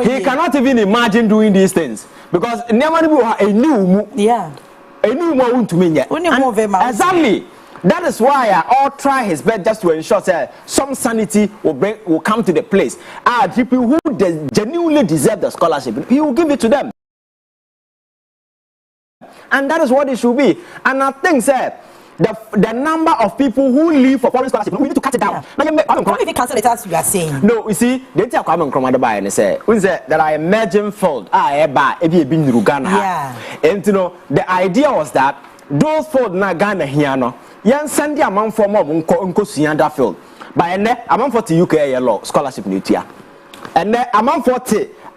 he cannot even imagine doing these things because never a new to me yet. Exactly. That is why I all try his best just to ensure some sanity will come to the place. People who genuinely deserve the scholarship, he will give it to them. And that is what it should be. And I think the number of people who leave for foreign scholarship, we need to cut it down. Don't even cancel it as you are saying. No, you see, they tell Kwame Nkrumah and say that I emerging field, Ghana. And you know, the idea was that those field na Ghana here no, yan send the amount for more Nkosuo field. By ne amount for the UK law scholarship nutia. And then amount for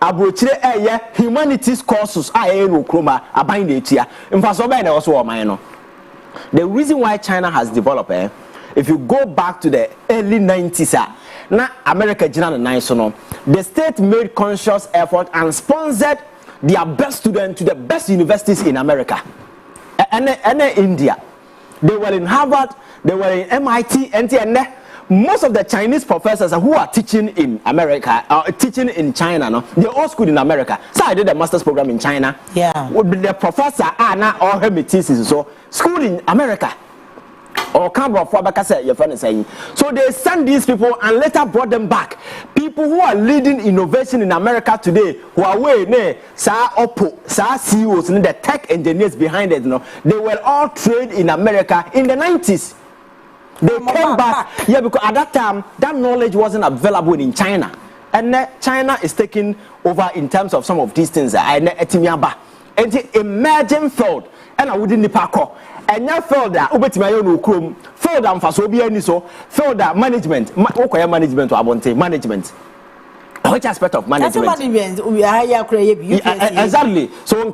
abrochire humanities courses Nkrumah abind it here. In fact, so many also are the reason why China has developed, if you go back to the early 90s, now America the state made conscious effort and sponsored their best students to the best universities in America. And India. They were in Harvard, they were in MIT, and most of the Chinese professors who are teaching in America, teaching in China, no, they're all schooled in America. So I did a master's program in China. Yeah. The professor Anna or her thesis so school in America. Or Canberra for your friend is saying. So they sent these people and later brought them back. People who are leading innovation in America today, who are way CEOs and the tech engineers behind it, they were all trained in America in the 90s. They came back, because at that time that knowledge wasn't available in China, and China is taking over in terms of some of these things. And the emerging field, and I wouldn't parkour. And now field that field and for field that management, management to abonte management. Which aspect of management? Exactly. So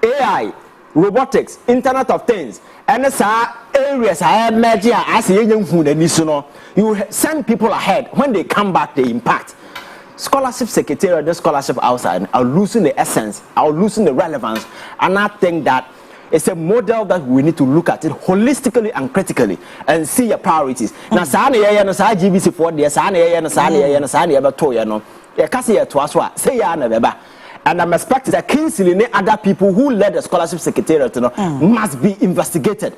AI, robotics, Internet of Things, and areas you send people ahead. When they come back, they impact. Scholarship secretariat, the scholarship outside are losing the essence, are losing the relevance, and I think that it's a model that we need to look at it holistically and critically and see your priorities. Now, GBC for the say and I'm expecting that Kingsley and other people who led the scholarship secretariat must be investigated.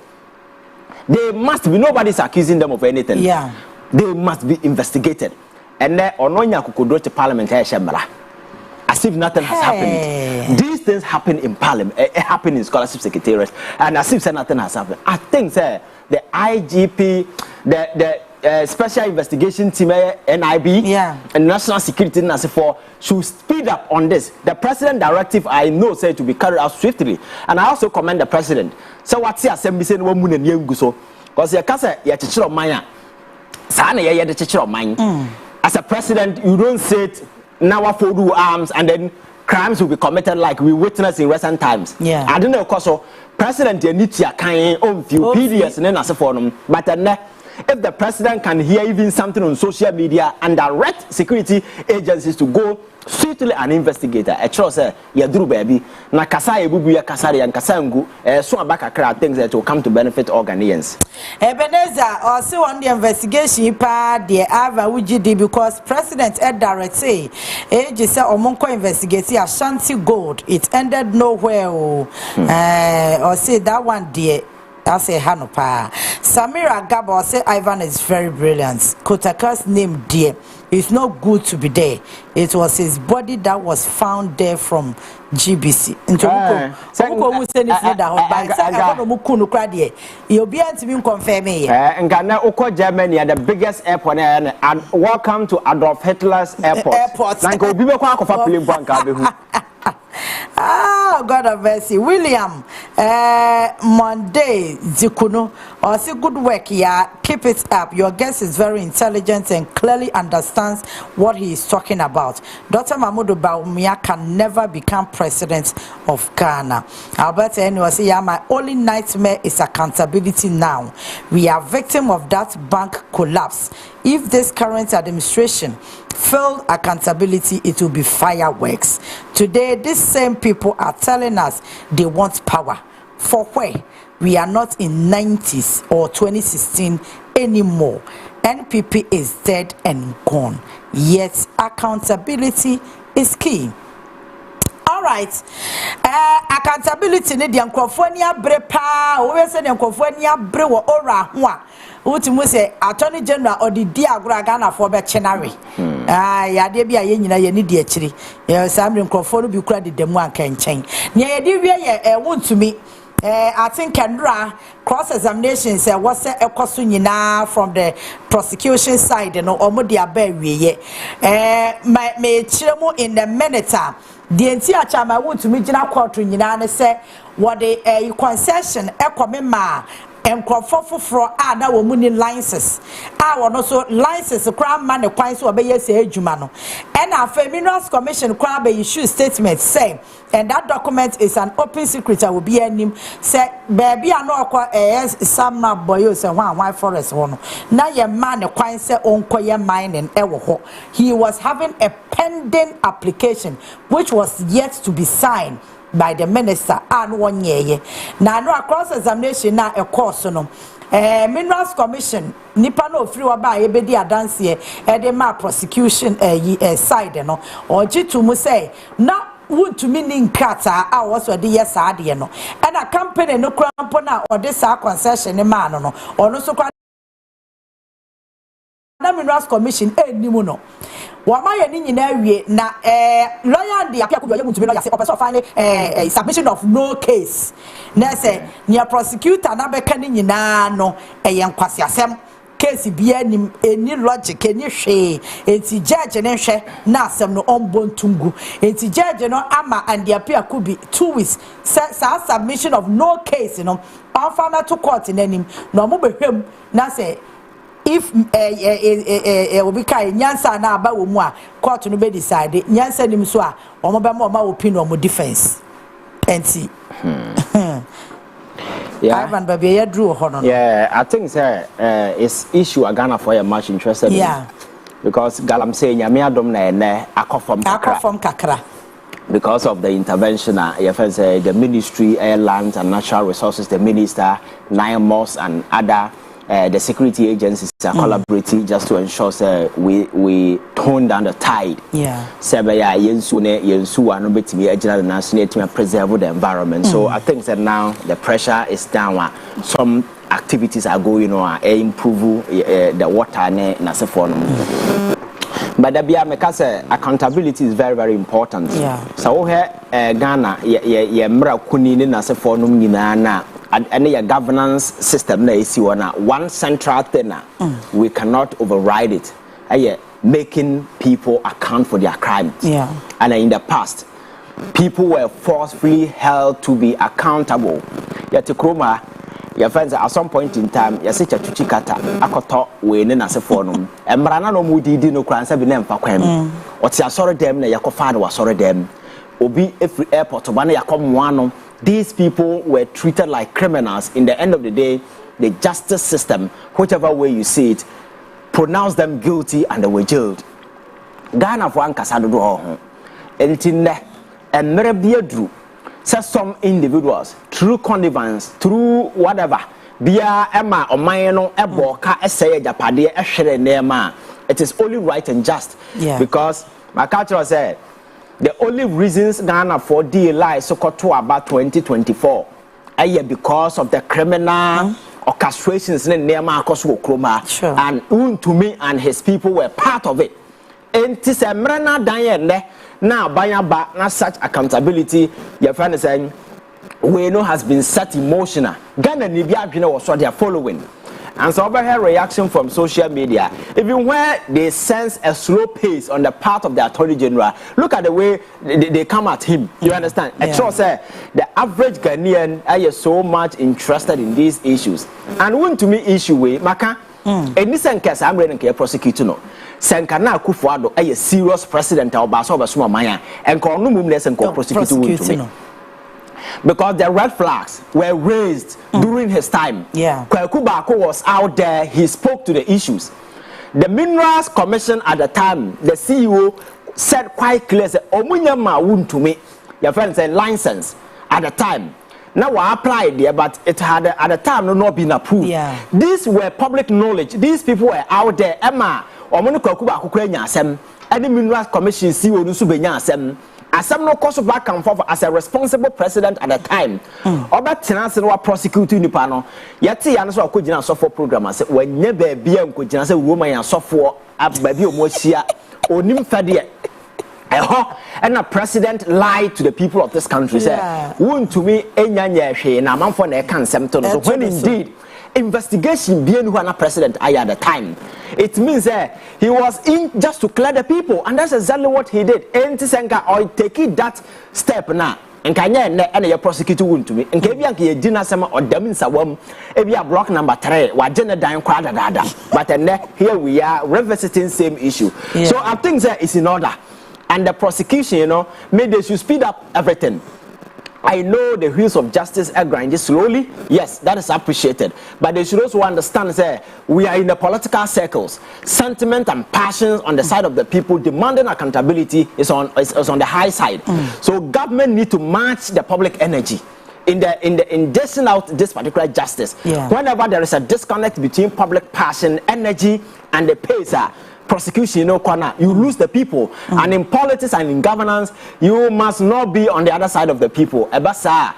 They must be, nobody's accusing them of anything. Yeah. They must be investigated. And then Ononya could go to Parliament as if nothing has happened. These things happen in Parliament, happen in scholarship secretariat, and as if nothing has happened. I think the IGP, the Special Investigation Team, NIB, and National Security should speed up on this. The President directive I know said to be carried out swiftly, and I also commend the President. So what's the assembly saying? Because your casa, your teacher of mine, Sana, the teacher of mine. As a president, you don't sit now for do arms and then crimes will be committed like we witnessed in recent times. Yeah. I don't know, because President Nitia can own few PDS and then as a forum, but if the president can hear even something on social media and direct security agencies to go swiftly and investigate a trust yadru baby na kasa ebubu ya kasari and kasangu so abaka kra things that will come to benefit Ghanaians. Ebenezer also on the investigation pa the ava wujidi because president Ed direct say just say omonko investigate Ashanti Gold it ended nowhere or say that one there I say Hanopa. Samira Gabo say Ivan is very brilliant. Kotaka's name dear. It's not good to be there. It was his body that was found there from GBC. Who said it's not that you'll be able to confirm me. And Ghana, Oko Germany, the biggest airport, and welcome to Adolf Hitler's airport. Ah, God of mercy. William, Monday, Zikuno, or say good work, yeah. Keep it up. Your guest is very intelligent and clearly understands what he is talking about. Dr. Mahmoud Bawumia can never become president of Ghana. Albert anyway say, yeah, my only nightmare is accountability now. We are victim of that bank collapse. If this current administration failed accountability, it will be fireworks. Today, these same people are telling us they want power. For where? We are not in 90s or 2016 anymore. NPP is dead and gone. Yet, accountability is key. All right. Accountability need the Nkosuo bre pa. We say the Nkosuo bre wo ora ho a. Utimu say Attorney General or the dia agora Ghana for be chenary. Ya de bia ye nyina ye ni de akiri. Ye sam Nkosuo no bi kura de demu anka nchen. Ne ye de wie ye wontumi I think Kendra cross examination say what say ekoso nyina from the prosecution side no omo de abawie ye. Me chiremu in the minute the entire chama wontumi gina court nyina ne say what the concession ekome ma enkrofofofro a na wo mu ni licenses a wono so license kra ma ne kwan so obeye se adwuma no and afa minerals commission kra be issue statement say and that document is an open secret I will be anim say baby anokwa some boyo say one forest wono na ye ma ne kwan say onkoye mining ewo ho he was having a pending application which was yet to be signed by the minister and 1 year. Now no cross examination na a course no. Minerals Commission nipa no free Obaa ye bedi adanse e de ma prosecution side no. Oji to mu say na would to meaning kata a was the yes ade no. And a company no crampo na or this concession e man no. Or no so Minerals Commission nimu no. Wama ye ni nyina wie na lawyer de apia ko ye mutumi lawyer say opeso finally submission of no case na say near prosecutor na beka ni nyina no ye nkwase asem case bia ni any logic any hwe enti judge ne hwe na asem no ombontungu enti judge no ama and the apia could be 2 weeks submission of no case no on to court nanim no mo behwem na say if obi kai nyansa na aba wo mu a court no be decide nyansa nim so a omo be ma opinion omo defense enti yeah Ivan baby ya drew ho no yeah I think say it's issue Ghana for a much interested yeah because galam say nyame adom na ene akofom kakra because of the intervention the ministry lands and natural resources the minister 9 months and other the security agencies are collaborating just to ensure we tone down the tide. Yeah. Sebaya yensu no betimi agina the national to preserve the environment. So I think that now the pressure is down. Some activities are going on improve the water and as a but the accountability is very, very important. Yeah. So here Ghana ye mra kuni ni nase for num nyina na and your governance system na isi one central thing we cannot override it. Making people account for their crimes. Yeah. And in the past, people were forcefully held to be accountable. Yet Kroma, your friends at some point in time, you say Chikata, Akoto, we na se fornum, and Marana no mudi no crime, 7 for quem. What's your sorry them, na Yakofan was sorry them. obi every airport obana yakomwano. These people were treated like criminals. In the end of the day, the justice system, whichever way you see it, pronounced them guilty and they were jailed. Ghana for ankasa do ho. Anything there and merebia drew. So some individuals through connivance, through whatever, bia Emma or Mayano, Eboka, Essay, Japade, Eshere, Nema. It is only right and just. Because my culture said the only reasons Ghana for DLI so called to about 2024 because of the criminal orchestrations in Nema Nkosuo Kroma. And Untumi and his people were part of it. And this is a mrena danye now ba na such accountability your friend is saying we know has been set emotional. Ghana ni bia adwene was what they are following. And so over here reaction from social media, even where they sense a slow pace on the part of the Attorney General, look at the way they come at him. You understand? Yeah. Say the average Ghanaian is so much interested in these issues. And one to me issue way, Maka, and this case I'm ready to prosecute no. Senkana Kufuado a serious president Obaa Yaa Maya and Kono Mumnes and prosecute. Because the red flags were raised during his time. Kwaku Baako was out there, he spoke to the issues. The Minerals Commission at the time, the CEO said quite clearly, Omunyama wouldn't to me, your friend said license at the time. Now I applied there, but it had at the time not been approved. These were public knowledge. These people were out there. Emma, Omunu Kwaku Baako kwenya asem, and the Minerals Commission CEO nusu benya asem. Asem no cost back and forth as a responsible president at the time. Oba tenase no prosecuting nipa no. Yeti ya no so akogina so for program ase wanye ba bia nkogina se wo man ya so for ababi omohia onim fade eho and a president lied to the people of this country say won to me enyanya hwe na manfo na e kan sem to no. So when indeed investigation being who an president at the time, it means he was in just to clear the people, and that's exactly what he did. And or take that step now. And can you prosecute to me? And can you dinner some or demons a woman? If you are block number 3, what Jenna dying crowd but here we are revisiting same issue. So I think that is in order. And the prosecution, you know, maybe they should speed up everything. I know the wheels of justice are grinding slowly. Yes, that is appreciated. But they should also understand that we are in the political circles. Sentiment and passions on the side of the people demanding accountability is on the high side. So government need to match the public energy in dishing out this particular justice. Whenever there is a disconnect between public passion, energy, and the pace, prosecution, you know, corner, you lose the people. And in politics and in governance, you must not be on the other side of the people. Ebasa,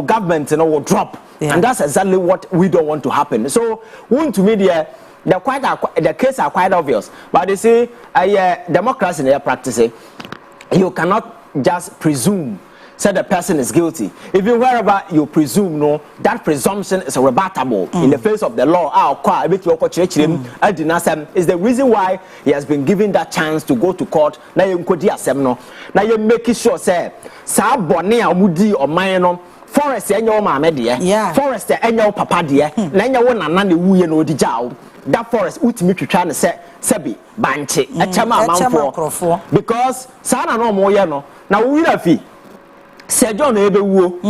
government, you know, will drop. And that's exactly what we don't want to happen. So, one to me, the case are quite obvious. But they say, democracy in their practice, you cannot just presume say the person is guilty. Even wherever you presume, no, that presumption is rebuttable in the face of the law. Is the reason why he has been given that chance to go to court. Now you make sure say sa boni amudi or mayeno forest enyo mama dear, forest enyo papa dear, nanya wona nane wuye no di jaw. That forest ultimate trying to say sebi banche echama manfo because sana no mo ye no na we fee Sir John Ebewo,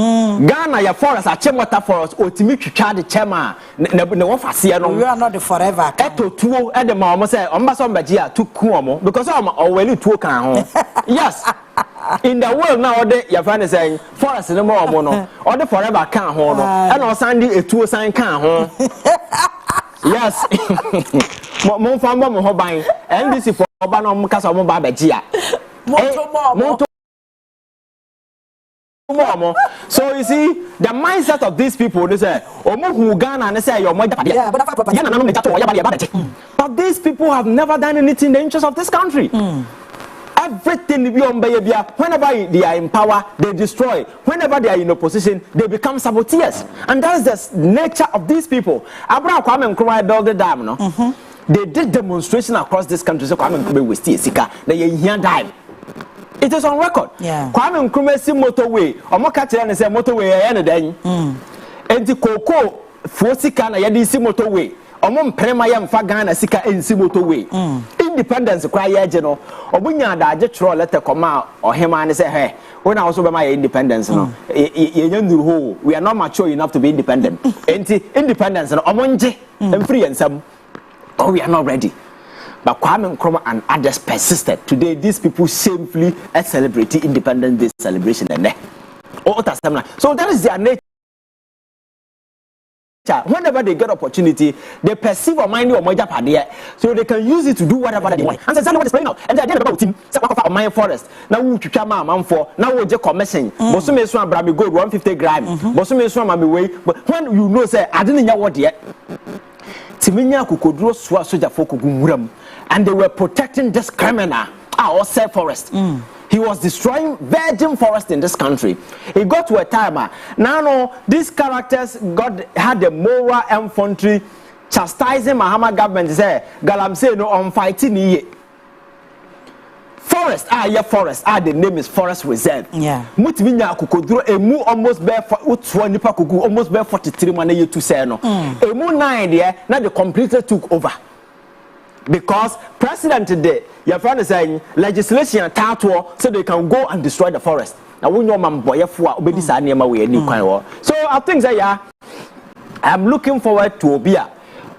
Ghana, your forest, a chemota forest, or to meet you charge the chema, no facia. We are not the forever. Eto two at the mama say, Ombason Bajia to Kuomo, because I'm already two can. Yes, in the world nowadays, your friend is saying, forest no more mono, or the forever can't hold, and on Sunday a two sign can't hold. Yes, Mon Famba Mohobine, and this is for Obanom Casamo Babajia. Moto. So you see, the mindset of these people, they say, but these people have never done anything in the interest of this country. Everything whenever they are in power, they destroy. Whenever they are in opposition, they become saboteurs. And that is the nature of these people. Abraham Kwame Nkrumah built the dam, no? They did demonstration across this country, so Kwame Nkrumah was still sick. They hear dime. It is on record. Kwame Nkrumah si motorway. Omo ka kire ne say motorway ya ne dan. Enti koko fo sika na ya di si motorway. Omo mprema ya mfa Ghana sika ensi motorway. independence cry ye no obunya da je tro letter koma ohema ne say hey when I also be my independence no we are not mature enough to be independent independence no omonje free and some we are not ready. But Kwame Nkrumah and others persisted. Today, these people shamefully celebrate Independence Day celebration. So that is their nature. Whenever they get opportunity, they perceive or mind or moja padia, so they can use it to do whatever they want. And that's what is playing out. And they are about team. Some of my forest. Now we chama man for. Now we just commission. Bosume so abrabi gold 150 gram. Bosume so mami way. But when you know say I didn't know what yet. Timinya kukodro swa soja foku gumuram. And they were protecting this criminal, our forest. He was destroying virgin forest in this country. It got to a time now these characters had the moral infantry chastising Mahama government. Say Galam say no on fighting ye. Forest forest the name is forest reserve. Yeah. Mutiminya kukodro emu almost bear nipa kuku almost bear 43 man ye to say no. Emu 9 there now they completely took over. Because President today, your friend is saying legislation so they can go and destroy the forest. Now we know so I think that I'm looking forward to Obia.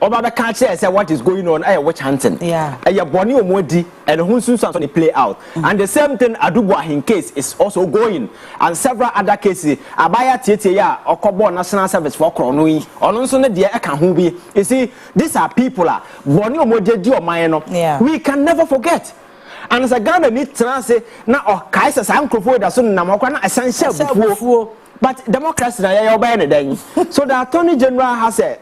Obaa Kaakyire say what is going on witch hunting. Yeah. Boni omodi and who soon play out. And the same thing Adubuahin case is also going. And several other cases. Obaa Yaa Titi Okobo National Service for Kronui. Ononso ne die eka hu bi. You see, these are people boni omodi di oman. We can never forget. And as a Ghana need to say na Kaisa sa Nkosuo da so na makwa na essential. But democracy na ya obey ne den. So the Attorney General has a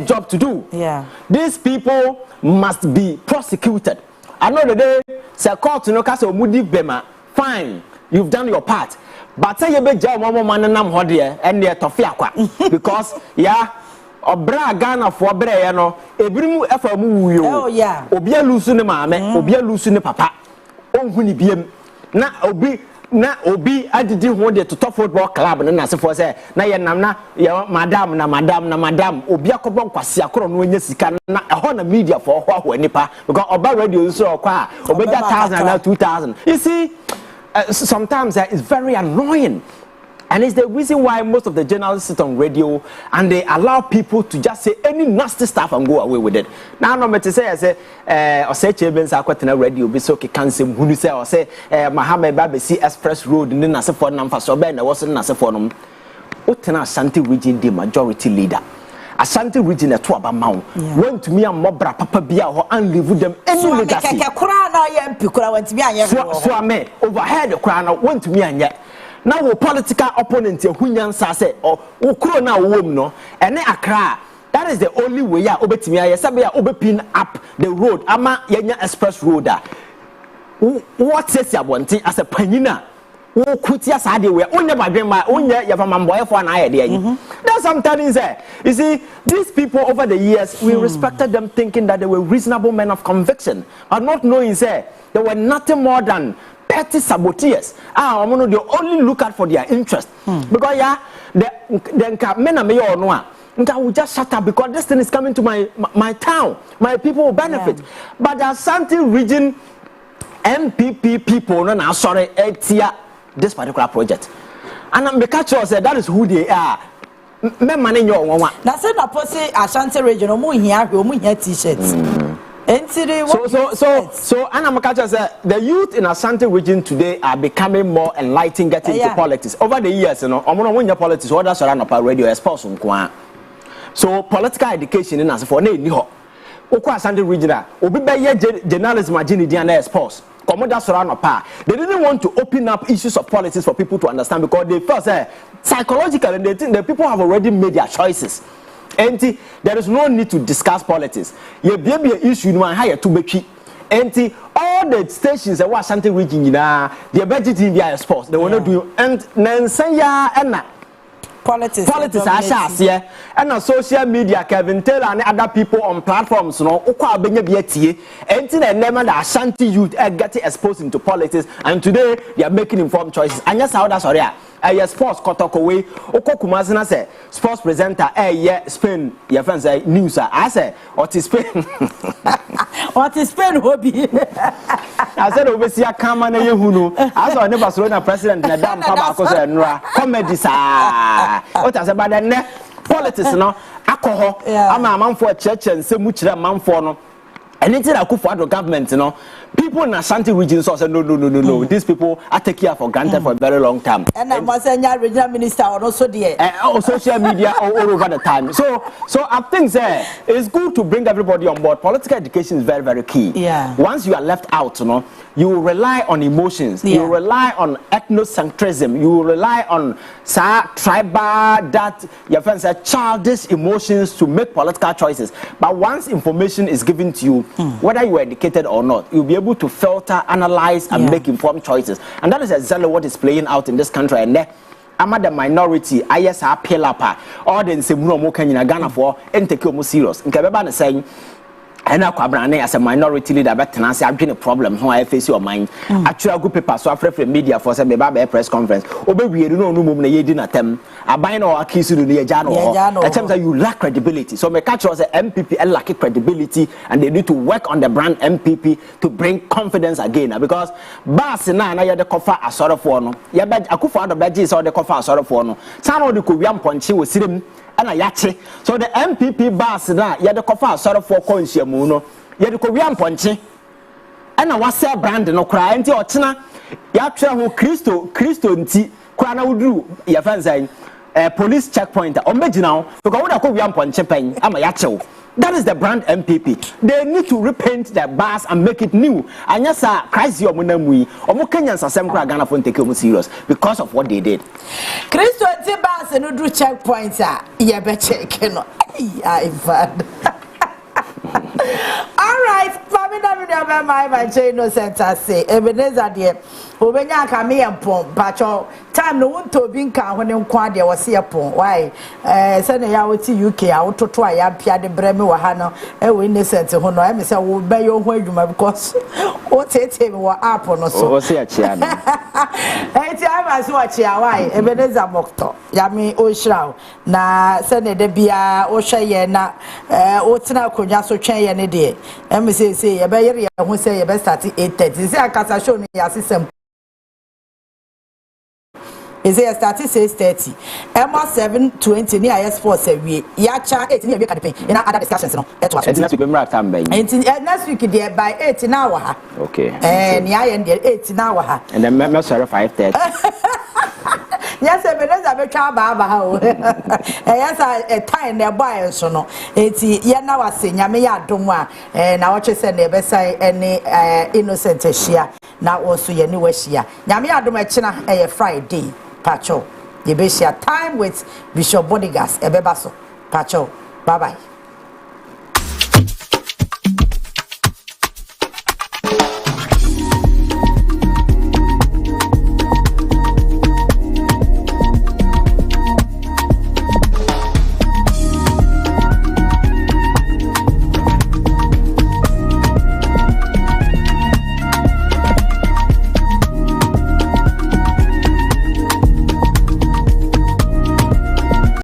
job to do. Yeah. These people must be prosecuted. I know the day say court no case omudi bema. Fine, you've done your part. But say you be jail mama man nam ho de and dey tofia kwa because obra Ghana for bre no ebrimu efa mu wuyo. Oh yeah. Obi alusu ne maame, obi alusu ne papa. Onhu ni biem. Na obi adidi ho de to football club na asefo say na ye nam na ye madam obi akobon kwase akoro no nya sika na eho na media for ho nipa because oba radio so kwa obeja 1000 na 2000. You see, sometimes it's very annoying. And it's the reason why most of the journalists sit on radio and they allow people to just say any nasty stuff and go away with it. Now, no matter say, I say, or say, Chebens are quite in a radio, be so cancel, who say, or say, Mohammed Babesi Express Road, and then I say for them for so bad, I wasn't as for them. Utena Ashanti region, the majority leader. Ashanti region at Twaba Mount went to me and Mobra Papa Bia or and live with them any legacy. So I may overhead the crown, went to me and yet. Now we political opponent Hunyan Sase or Ukro now womb no and Accra. That is the only way ya obetimia yesabia obepin up the road ama yenya express road. What says ya wanting as a panina? Who kutia sade we onye badwema onye yavamamboye for na aye. That's sometimes there. You see, these people over the years we respected them thinking that they were reasonable men of conviction, but not knowing say they were nothing more than petty saboteurs. They only look out for their interest. Because the men may or no. I will just shut up because this thing is coming to my town. My people will benefit. But the Ashanti region MPP people no now sorry this particular project. And I'm sure say that is who they are. Men money your one. That's it. Ashanti region omu here t-shirts. So Anamakacha said the youth in Ashanti region today are becoming more enlightened, getting into politics. Over the years, politics, what that's around radio expose. So political education in us for no Ashanti region, journalism expose. They didn't want to open up issues of politics for people to understand because they felt psychologically they think the people have already made their choices. And there is no need to discuss politics. You be issue no higher to be. And all the stations that was Ashanti region, their budget in their sports, they want to do and Nansanya and politics here and social media Kevin Taylor and other people on platforms no ukwa benye bietie enti na name that Ashanti youth getting exposed into politics and today they are making informed choices and yes how that's sorry sports kotoko we okokumase na say sports presenter Spain your friends say news I say what is Spain what is Spain hobby I said obesi akama na yehunu I saw never Barcelona president na dam papa ko say nra comedy sa what I say but then politics no alcohol ama amanfo church and say mu kire amanfo no anything that could for the government, people in Ashanti region so said no. These people are taken care for granted for a very long time. And I was a regional minister or also there. Social media all over the time. So I think it's good to bring everybody on board. Political education is very, very key. Yeah. Once you are left out, you rely on emotions. Yeah. You rely on ethnocentrism. You rely on tribal that your friends say childish emotions to make political choices. But once information is given to you, whether you are educated or not, you'll be able to filter, analyze, and make informed choices. And that is exactly what is playing out in this country. And I'm the minority, I yes, I pay up, or then say, no, can you Ghana for and take you more serious. And Kababa saying, and as a minority leader, but I've been a problem how I face your mind. Actually, a good paper, so I've read media for some press conference. Obe we don't know no didn't attempt. I buy no a kiss to the Jano. At times that you lack credibility. So my catch was a MPP and lack credibility, and they need to work on the brand MPP to bring confidence again. Because Barcelona, I had the cover a sort of one. Yeah, but I could find the badges or the cover a sort of one. Some of the Korean punchy was sitting. So the MPP bars na ya de kofa asoro for konhyiamu no ya de kowiam ponche ana wase brand no kra enti otena ya twa ho Kristo nti kra na wuduru ya fansan police checkpoint o megina ho because woda kowiam ponche pen ama ya chew. That is the brand MPP. They need to repaint their bars and make it new. And yes, sir, Christ your money. Omo Kenyans are some Ghana for take you serious because of what they did. Christo bars and no do checkpoints. Yeah, be check. All right, Famina my chain no sense I say. Ebenezer dear. Obenya kame empon pacho time no wonto bi nka ho ne nkwa de wose yepon why say na ya woti UK a wototo a ya pia de breme wa ha no we innocent ho no me say wo be yo ho adwuma because o tete me wa app no so o se a chia no enti ama so a chia why Ebenezer Mokto ya me o hiraw na say na de bia o hwe ye na o tena konja so twen ye ne de me say ye be yere ye ho say ye be start 8:30 say akasa show no ya system. Is it starting 6:30? Emma 7:20 near Sports we Yacha 8 near Campaign in other discussions. No, next week next week there by 8 now. Okay. And yeah, and 8 now. And then maybe 5:30. Yes, Ebenezer be twa ba yes, a time there boy so no. Enti ye na wase nyame ya dom a na wo twese na be sai any innocent hia na also ye ni wa hia. Nyame ya dom a kina Friday. Pacho, you be share time with Bishop Bodygas, Ebebaso. Pacho, bye bye.